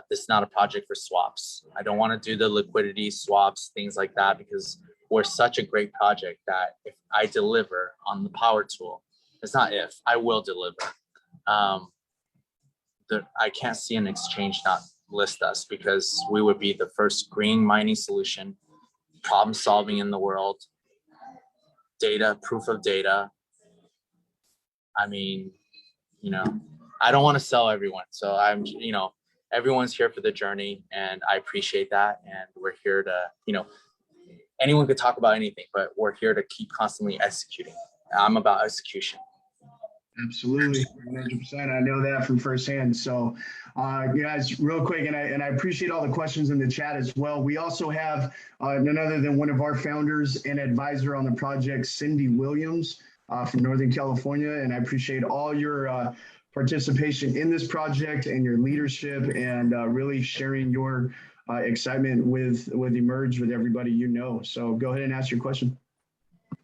This is not a project for swaps. I don't want to do the liquidity swaps, things like that, because we're such a great project that if I deliver on the power tool, it's not if, I will deliver. I can't see an exchange not list us because we would be the first green mining solution, problem solving in the world, data, proof of data. I don't want to sell everyone. So everyone's here for the journey and I appreciate that. And we're here to, anyone could talk about anything, but we're here to keep constantly executing. I'm about execution. Absolutely, 100%. I know that from firsthand. So, guys, real quick, and I appreciate all the questions in the chat as well. We also have none other than one of our founders and advisor on the project, Cindy Williams from Northern California. And I appreciate all your participation in this project and your leadership and really sharing your excitement with Emerge with everybody you know. So go ahead and ask your question.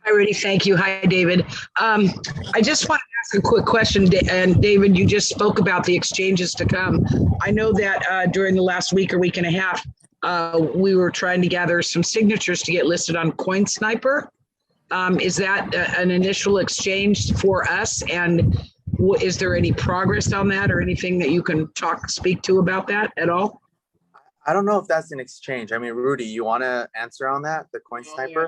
Hi, Rudy. Thank you. Hi, David. I just want to ask a quick question. And David, you just spoke about the exchanges to come. I know that during the last week or week and a half, we were trying to gather some signatures to get listed on CoinSniper. Is that an initial exchange for us? And is there any progress on that or anything that you can speak to about that at all? I don't know if that's an exchange. Rudy, you want to answer on that, the CoinSniper?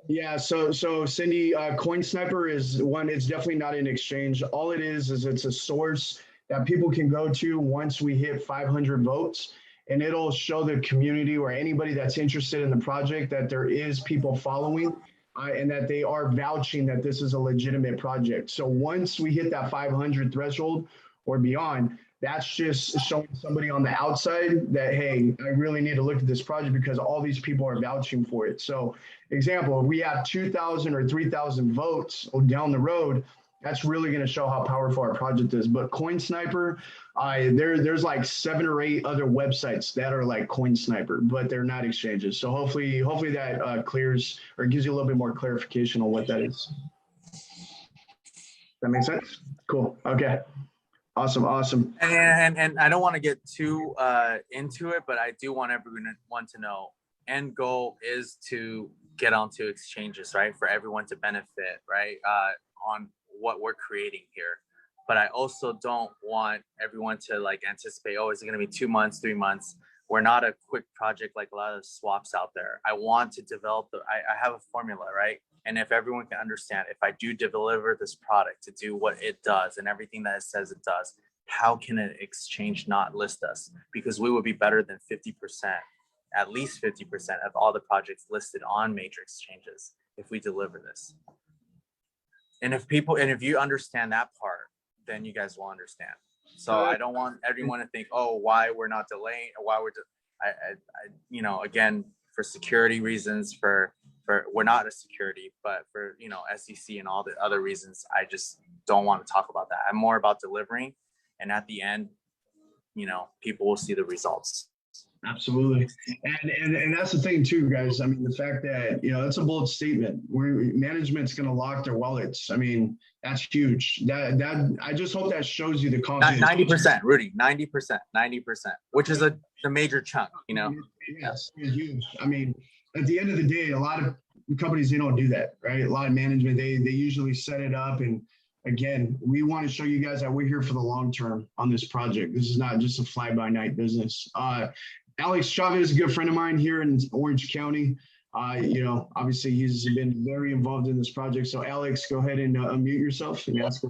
Yeah, so Cindy, CoinSniper is one, it's definitely not an exchange. All it is it's a source that people can go to once we hit 500 votes, and it'll show the community or anybody that's interested in the project that there is people following and that they are vouching that this is a legitimate project. So once we hit that 500 threshold or beyond, that's just showing somebody on the outside that, hey, I really need to look at this project because all these people are vouching for it. So example, if we have 2,000 or 3,000 votes down the road That's really going to show how powerful our project is. But Coin Sniper, there's like 7 or 8 other websites that are like Coin Sniper, but they're not exchanges. So hopefully that clears or gives you a little bit more clarification on what that is. That makes sense? Cool. Okay. Awesome. And I don't want to get too into it, but I do want everyone to know end goal is to get onto exchanges, right? For everyone to benefit, right? On what we're creating here. But I also don't want everyone to like anticipate, oh, is it going to be 2 months, 3 months? We're not a quick project like a lot of swaps out there. I want to develop I have a formula, right? And if everyone can understand, if I do deliver this product to do what it does and everything that it says it does, how can an exchange not list us? Because we would be better than 50%, at least 50% of all the projects listed on major exchanges if we deliver this. And if you understand that part, then you guys will understand. So I don't want everyone to think, oh, why we're not delaying, or why we're, again, for security reasons, for we're not a security, but for, SEC and all the other reasons, I just don't want to talk about that. I'm more about delivering. And at the end, people will see the results. Absolutely. And that's the thing too, guys. I mean, the fact that, that's a bold statement where management's going to lock their wallets. I mean, that's huge. That I just hope that shows you the confidence. 90%, Rudy, 90%, which is the major chunk, Yes, it's huge. I mean, at the end of the day, a lot of companies, they don't do that, right? A lot of management, they usually set it up. And again, we want to show you guys that we're here for the long term on this project. This is not just a fly-by-night business. Alex Chavez is a good friend of mine here in Orange County. Obviously he's been very involved in this project. So Alex, go ahead and unmute yourself and ask.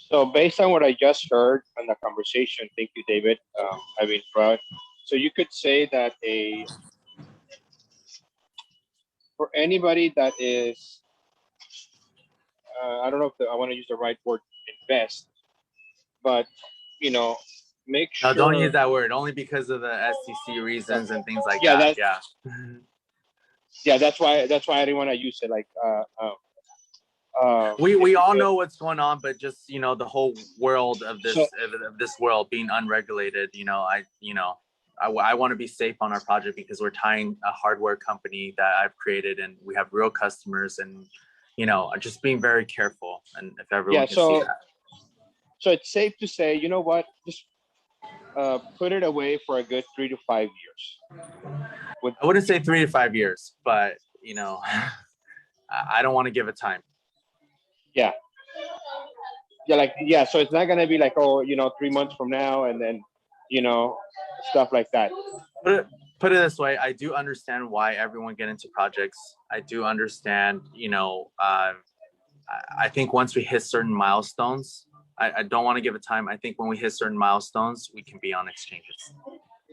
So based on what I just heard on the conversation, thank you, David. Fraud. So you could say that for anybody that is, I don't know if I want to use the right word, invest, but make sure. No, don't use that word. Only because of the SEC reasons and things like that. Yeah, that's why I didn't want to use it. Like, we all know what's going on, but just the whole world of this world being unregulated. I want to be safe on our project because we're tying a hardware company that I've created, and we have real customers, and just being very careful. And if everyone can see that. So it's safe to say, you know what, just put it away for a good 3 to 5 years. I wouldn't say 3 to 5 years, but I don't want to give it time. Yeah. So it's not gonna be like, 3 months from now, and then stuff like that. Put it this way, I do understand why everyone get into projects. I do understand, I think once we hit certain milestones, I don't want to give it time. I think when we hit certain milestones, we can be on exchanges.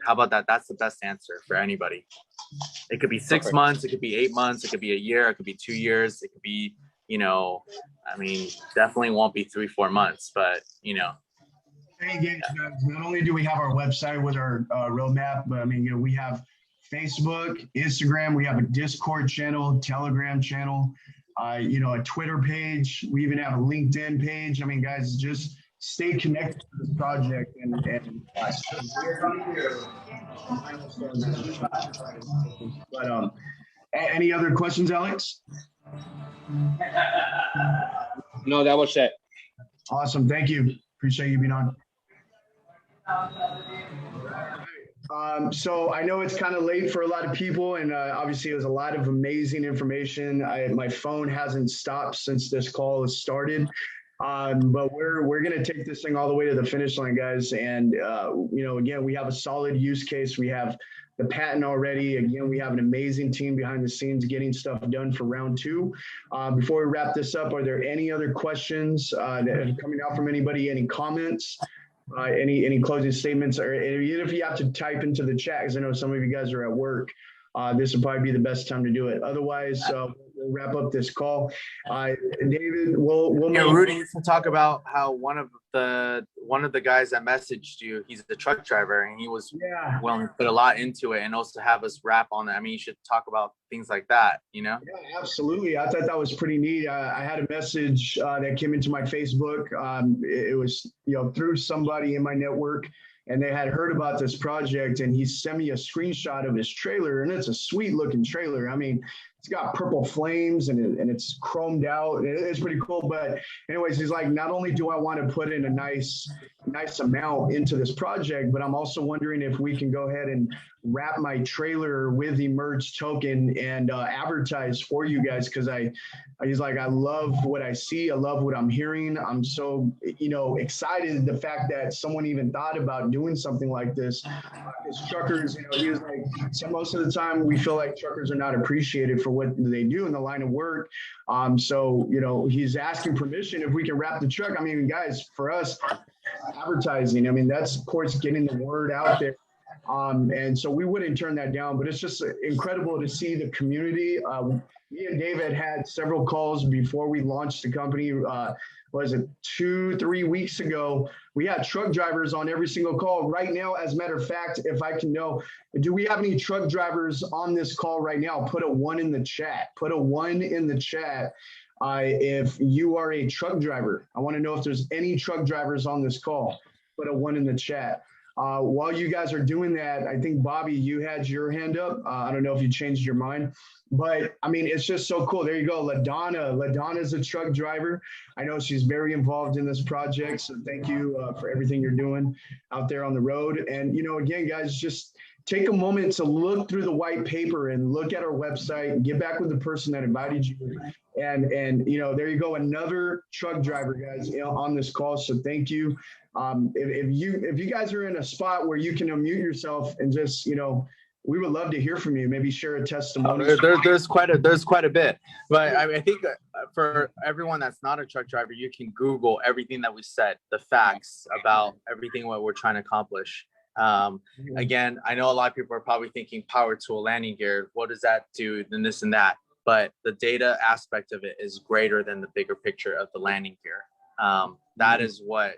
How about that? That's the best answer for anybody. It could be 6 months, it could be 8 months, it could be a year, it could be 2 years, it could be, definitely won't be 3-4 months, but Again, not only do we have our website with our roadmap, but we have Facebook, Instagram, we have a Discord channel, Telegram channel, a Twitter page. We even have a LinkedIn page. Guys, just stay connected to this project but any other questions, Alex? No, that was it. Awesome. Thank you. Appreciate you being on. So I know it's kind of late for a lot of people, and obviously it was a lot of amazing information. My phone hasn't stopped since this call has started, but we're going to take this thing all the way to the finish line, guys. And again, we have a solid use case. We have the patent already. Again, we have an amazing team behind the scenes getting stuff done for round 2. Before we wrap this up, are there any other questions that are coming out from anybody? Any comments? Any closing statements, or even if you have to type into the chat, because I know some of you guys are at work, this would probably be the best time to do it. Otherwise, wrap up this call. David, we'll Yeah, make, Rudy, you can talk about how one of the guys that messaged you, he's the truck driver, and he was yeah. willing to put a lot into it, and also have us wrap on it. I mean, you should talk about things like that, you know? Yeah, absolutely. I thought that was pretty neat. I had a message that came into my Facebook. It was, through somebody in my network, and they had heard about this project, and he sent me a screenshot of his trailer, and it's a sweet looking trailer. I mean, it's got purple flames and it's chromed out. It's pretty cool. But anyways, he's like, not only do I want to put in a nice amount into this project, but I'm also wondering if we can go ahead and wrap my trailer with the Merge token and advertise for you guys. Cause he's like, I love what I see. I love what I'm hearing. I'm so, excited the fact that someone even thought about doing something like this. As truckers, he was like, so most of the time we feel like truckers are not appreciated for what they do in the line of work. So, he's asking permission if we can wrap the truck. I mean, guys, for us, advertising, I mean, that's of course getting the word out there. And so we wouldn't turn that down, but it's just incredible to see the community. Me and David had several calls before we launched the company. Was it 2-3 weeks ago? We had truck drivers on every single call right now. As a matter of fact, if I can know, do we have any truck drivers on this call right now? Put a 1 in the chat. Put a 1 in the chat. If you are a truck driver, I want to know if there's any truck drivers on this call. Put a 1 in the chat. While you guys are doing that, I think, Bobby, you had your hand up. I don't know if you changed your mind, but I mean, it's just so cool. There you go. LaDonna's a truck driver. I know she's very involved in this project. So thank you for everything you're doing out there on the road. And, again, guys, just take a moment to look through the white paper and look at our website, get back with the person that invited you. And there you go. Another truck driver, guys, on this call. So thank you. If you guys are in a spot where you can unmute yourself and just, we would love to hear from you. Maybe share a testimony. There's quite a bit, but I think for everyone that's not a truck driver, you can Google everything that we said, the facts about everything what we're trying to accomplish. Again, I know a lot of people are probably thinking power tool landing gear. What does that do? And this and that. But the data aspect of it is greater than the bigger picture of the landing gear. That is what,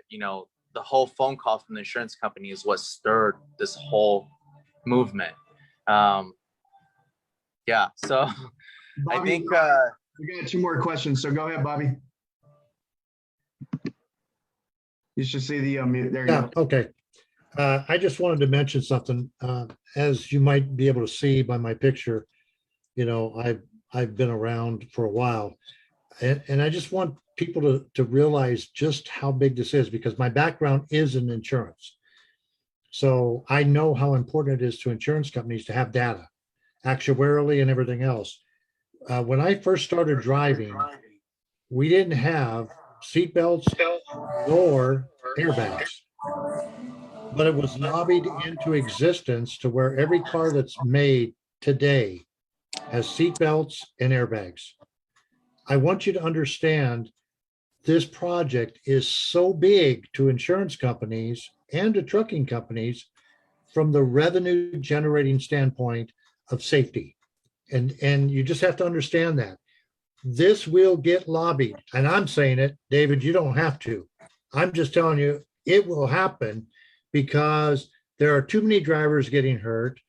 the whole phone call from the insurance company is what stirred this whole movement. Yeah, so Bobby, I think we got 2 more questions, so go ahead, Bobby. You should see the there you go. Okay. I just wanted to mention something. As you might be able to see by my picture, I've been around for a while, and I just want people to realize just how big this is, because my background is in insurance. So I know how important it is to insurance companies to have data, actuarially and everything else. When I first started driving, we didn't have seatbelts nor airbags, but it was lobbied into existence to where every car that's made today has seatbelts and airbags. I want you to understand this project is so big to insurance companies and to trucking companies from the revenue generating standpoint of safety. And you just have to understand that this will get lobbied. And I'm saying it, David, you don't have to. I'm just telling you, it will happen because there are too many drivers getting hurt.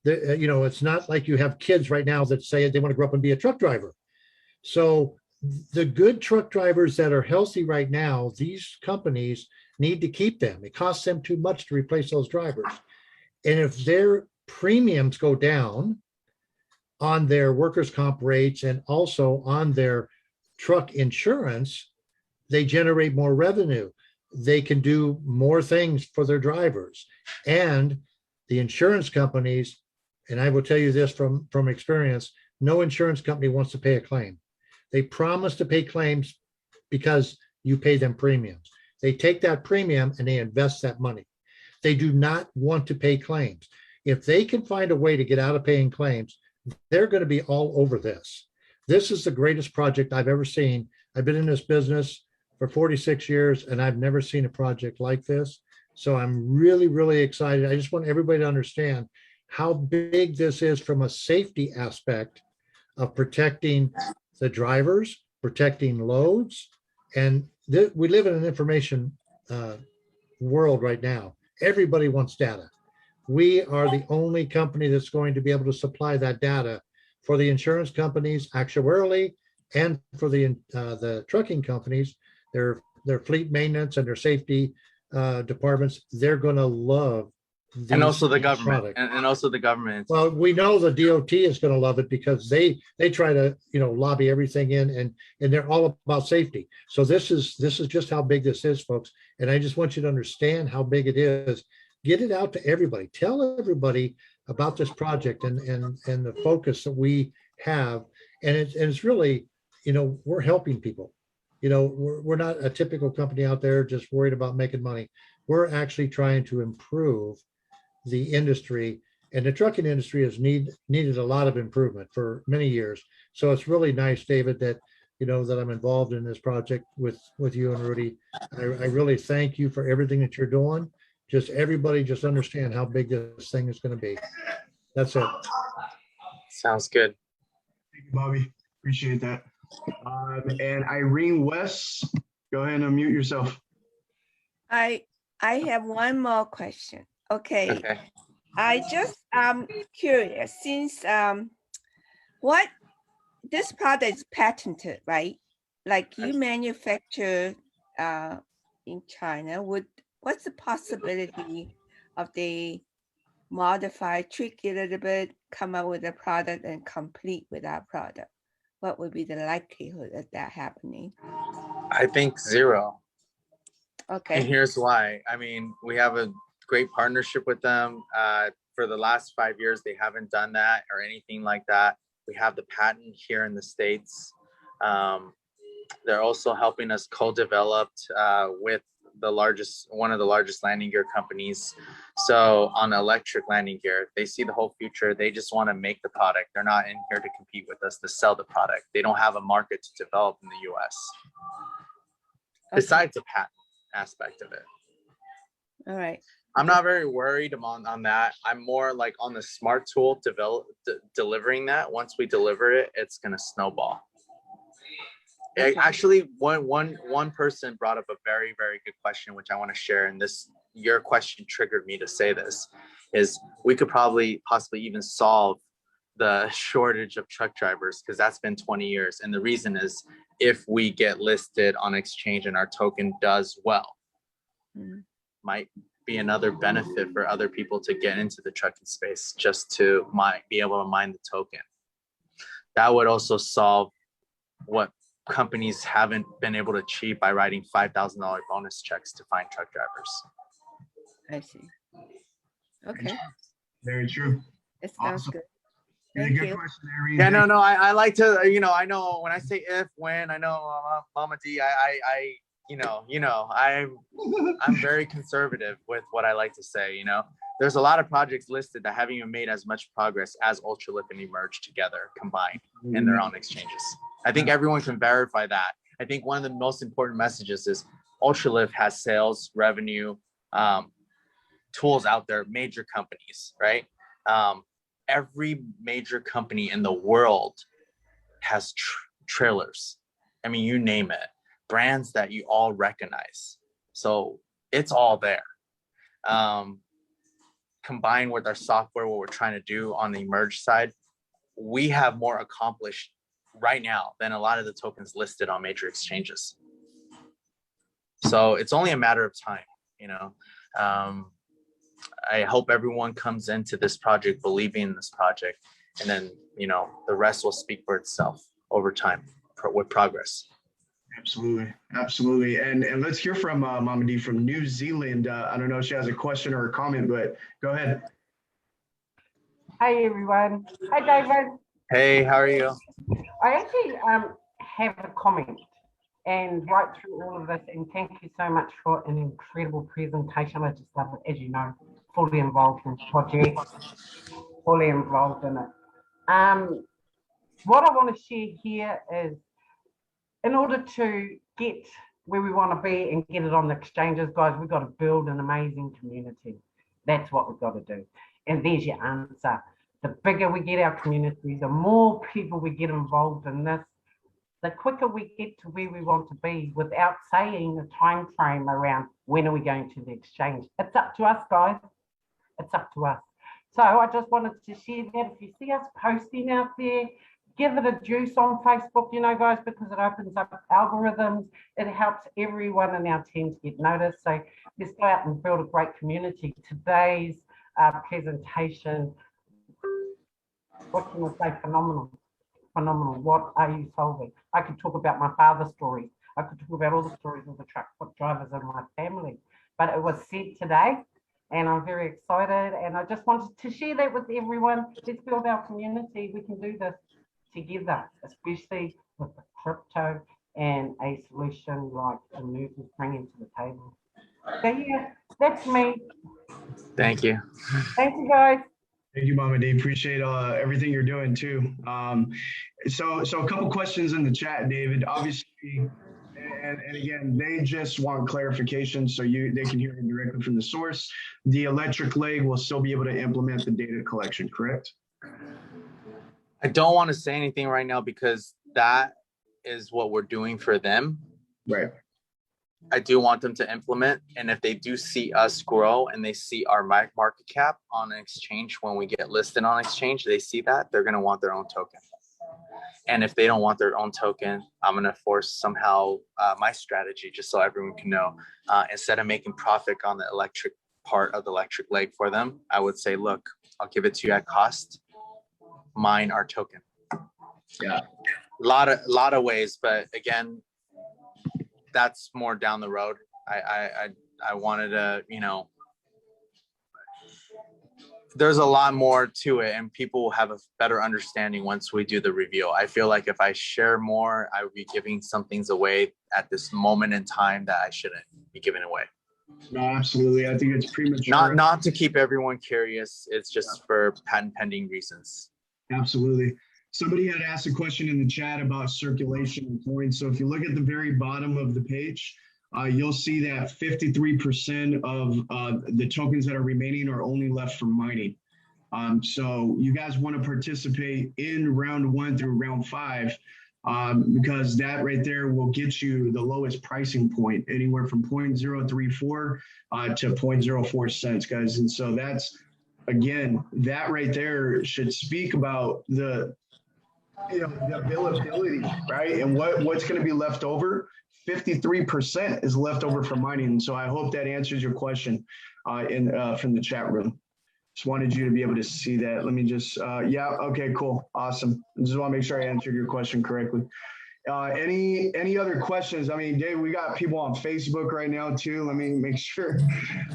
It's not like you have kids right now that say they want to grow up and be a truck driver. So the good truck drivers that are healthy right now, these companies need to keep them. It costs them too much to replace those drivers. And if their premiums go down on their workers' comp rates and also on their truck insurance, they generate more revenue. They can do more things for their drivers. And the insurance companies, and I will tell you this from experience, no insurance company wants to pay a claim. They promise to pay claims because you pay them premiums. They take that premium and they invest that money. They do not want to pay claims. If they can find a way to get out of paying claims, they're going to be all over this. This is the greatest project I've ever seen. I've been in this business for 46 years and I've never seen a project like this. So I'm really, really excited. I just want everybody to understand how big this is from a safety aspect of protecting the drivers, protecting loads. And we live in an information world right now. Everybody wants data. We are the only company that's going to be able to supply that data for the insurance companies actuarially, and for the trucking companies, their fleet maintenance and their safety departments. They're going to love and also the government product. and also the government. Well, we know the DOT is going to love it because they try to lobby everything in, and they're all about safety. So this is just how big this is, folks. And I just want you to understand how big it is. Get it out to everybody. Tell everybody about this project and the focus that we have. And it's really, we're helping people. We're not a typical company out there just worried about making money. We're actually trying to improve the industry, and the trucking industry has needed a lot of improvement for many years. So it's really nice, David, that that I'm involved in this project with you and Rudy. I really thank you for everything that you're doing. Just everybody just understand how big this thing is going to be. That's it. Sounds good. Thank you, Bobby. Appreciate that. And Irene West, go ahead and unmute yourself. I have one more question. Okay. I just curious, since this product is patented, right? Like you manufacture in China, what's the possibility of they modify, tweak it a little bit, come up with a product and complete with our product? What would be the likelihood of that happening? I think 0. Okay. And here's why. I mean, we have a great partnership with them. For the last 5 years, they haven't done that or anything like that. We have the patent here in the States. They're also helping us co-develop with one of the largest landing gear companies. So on electric landing gear, they see the whole future. They just want to make the product. They're not in here to compete with us to sell the product. They don't have a market to develop in the US. Besides the patent aspect of it. All right. I'm not very worried on that. I'm more like on the smart tool delivering that. Once we deliver it, it's going to snowball. Okay. Actually, one person brought up a very, very good question, which I want to share. And your question triggered me to say this, is we could possibly even solve the shortage of truck drivers, because that's been 20 years. And the reason is if we get listed on exchange and our token does well, might be another benefit for other people to get into the trucking space, just to be able to mine the token. That would also solve what companies haven't been able to achieve by writing $5,000 bonus checks to find truck drivers. I see. Okay. Very true. It sounds Awesome. good. Really Thank good you. question, Irene. Yeah, no, I like to, I know when I say when, I know Mama D, I'm very conservative with what I like to say. There's a lot of projects listed that haven't even made as much progress as Ultralift and Emerge together combined in their own exchanges. I think everyone can verify that. I think one of the most important messages is Ultralift has sales, revenue, tools out there, major companies, right? Every major company in the world has trailers. I mean, you name it, brands that you all recognize. So it's all there. Combined with our software, what we're trying to do on the Emerge side, we have more accomplished right now than a lot of the tokens listed on major exchanges. So it's only a matter of time, I hope everyone comes into this project believing in this project, and then, the rest will speak for itself over time with progress. Absolutely. And let's hear from Mama D from New Zealand. I don't know if she has a question or a comment, but go ahead. Hi, everyone. Hi, David. Hey, how are you? I actually have a comment and right through all of this, and thank you so much for an incredible presentation. I just love it, as you know, fully involved in the project, fully involved in it. What I want to share here is, in order to get where we want to be and get it on the exchanges, guys, we've got to build an amazing community. That's what we've got to do. And there's your answer. The bigger we get our community, the more people we get involved in this, the quicker we get to where we want to be without saying a time frame around when are we going to the exchange. It's up to us, guys. It's up to us. So I just wanted to share that. If you see us posting out there, give it a juice on Facebook, you know, guys, because it opens up algorithms. It helps everyone in our team to get noticed. So let's go out and build a great community. Today's presentation, what can I say? Phenomenal. Phenomenal. What are you solving? I could talk about my father's stories. I could talk about all the stories of the truck drivers in my family. But it was said today, and I'm very excited. And I just wanted to share that with everyone. Let's build our community. We can do this together, especially with the crypto and a solution like Move is bringing to the table. So yeah, that's me. Thank you. Thank you, guys. Thank you, Mama D. Appreciate everything you're doing too. So a couple questions in the chat, David. Obviously, and again, they just want clarification so they can hear it directly from the source. The electric leg will still be able to implement the data collection, correct? I don't want to say anything right now because that is what we're doing for them. Right. I do want them to implement, and if they do see us grow and they see our market cap on an exchange when we get listed on exchange, they see that, they're going to want their own token. And if they don't want their own token, I'm going to force somehow my strategy, just so everyone can know, instead of making profit on the electric part of the electric leg for them, I would say, look, I'll give it to you at cost, mine our token. Yeah. A lot of ways, but again, that's more down the road. I wanted to, you know, there's a lot more to it, and people will have a better understanding once we do the reveal. I feel like if I share more, I would be giving some things away at this moment in time that I shouldn't be giving away. No, absolutely. I think it's premature. Not to keep everyone curious. It's just for patent pending reasons. Absolutely. Somebody had asked a question in the chat about circulation and coins. So if you look at the very bottom of the page, you'll see that 53% of the tokens that are remaining are only left for mining. So you guys want to participate in round 1 through round 5 because that right there will get you the lowest pricing point, anywhere from 0.034 to 0.04 cents, guys. And so that's, again, that right there should speak about the availability, right? And what's going to be left over. 53% is left over for mining. And so I hope that answers your question from the chat room. Just wanted you to be able to see that. Let me just, yeah, okay, cool, awesome. I just want to make sure I answered your question correctly. Any other questions? I mean, Dave, we got people on Facebook right now too. Let me make sure.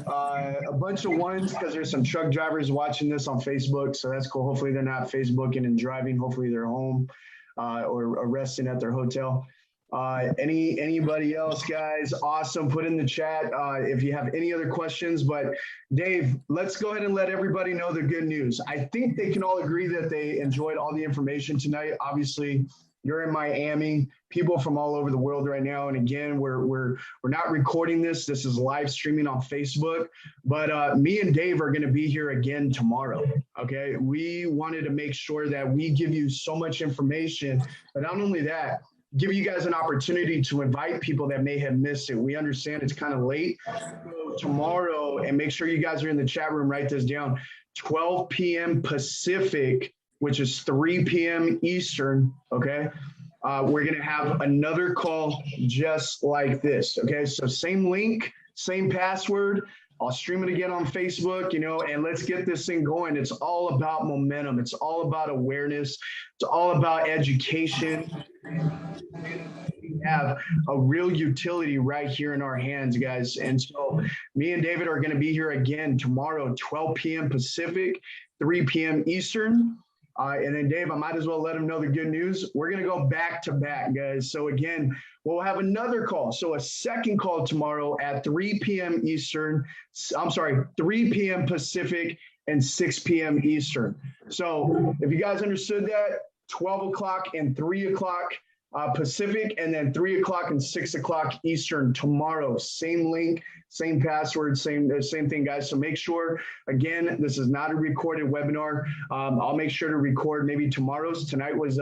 A bunch of ones, because there's some truck drivers watching this on Facebook, so that's cool. Hopefully they're not Facebooking and driving. Hopefully they're home or resting at their hotel. Anybody else, guys? Awesome. Put in the chat if you have any other questions. But Dave, let's go ahead and let everybody know the good news. I think they can all agree that they enjoyed all the information tonight. Obviously, you're in Miami, people from all over the world right now. And again, we're not recording this. This is live streaming on Facebook. But me and Dave are going to be here again tomorrow. Okay. We wanted to make sure that we give you so much information, but not only that, give you guys an opportunity to invite people that may have missed it. We understand it's kind of late. So tomorrow, and make sure you guys are in the chat room, write this down, 12 p.m. Pacific, which is 3 p.m. Eastern, okay? We're gonna have another call just like this, okay? So same link, same password. I'll stream it again on Facebook, and let's get this thing going. It's all about momentum. It's all about awareness. It's all about education. We have a real utility right here in our hands, guys. And so me and David are going to be here again tomorrow, 12 p.m. Pacific, 3 p.m. Eastern. And then, Dave, I might as well let them know the good news. We're going to go back to back, guys. So, again, we'll have another call. So, a second call tomorrow at 3 p.m. Eastern. I'm sorry, 3 p.m. Pacific and 6 p.m. Eastern. So, if you guys understood that, 12 o'clock and 3 o'clock Pacific, and then 3 o'clock and 6 o'clock Eastern tomorrow. Same link, same password, same thing, guys. So make sure, again, this is not a recorded webinar. I'll make sure to record maybe tomorrow's. Tonight was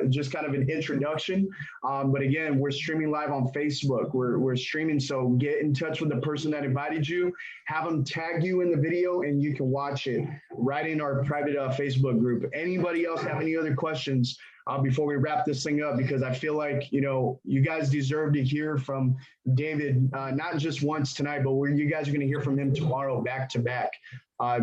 just kind of an introduction. But again, we're streaming live on Facebook. We're streaming, so get in touch with the person that invited you, have them tag you in the video, and you can watch it right in our private Facebook group. Anybody else have any other questions before we wrap this thing up? Because I feel like, you guys deserve to hear from David, not just once tonight, but you guys are going to hear from him tomorrow back to back,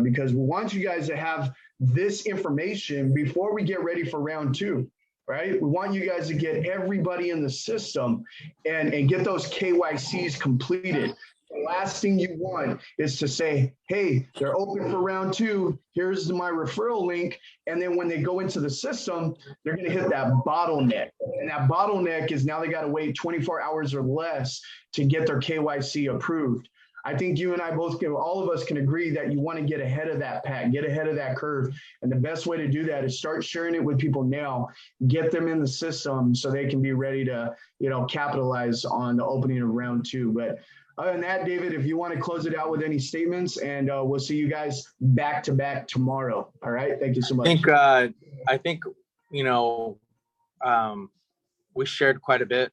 because we want you guys to have this information before we get ready for round 2. Right? We want you guys to get everybody in the system and get those KYCs completed. The last thing you want is to say, hey, they're open for round 2. Here's my referral link. And then when they go into the system, they're going to hit that bottleneck. And that bottleneck is now they got to wait 24 hours or less to get their KYC approved. I think you and I both all of us can agree that you want to get ahead of that pack, get ahead of that curve. And the best way to do that is start sharing it with people now, get them in the system so they can be ready to, capitalize on the opening of round 2. But other than that, David, if you want to close it out with any statements, and we'll see you guys back to back tomorrow. All right. Thank you so much. I think, we shared quite a bit.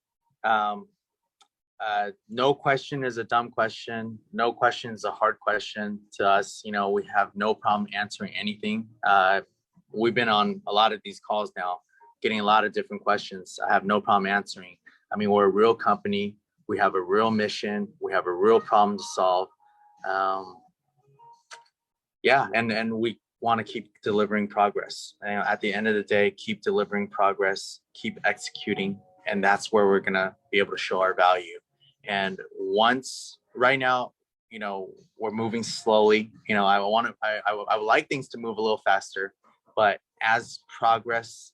No question is a dumb question. No question is a hard question to us. We have no problem answering anything. We've been on a lot of these calls now, getting a lot of different questions. I have no problem answering. I mean, we're a real company. We have a real mission. We have a real problem to solve. And we want to keep delivering progress. And at the end of the day, keep delivering progress, keep executing. And that's where we're going to be able to show our value. And right now, we're moving slowly. I would like things to move a little faster, but as progress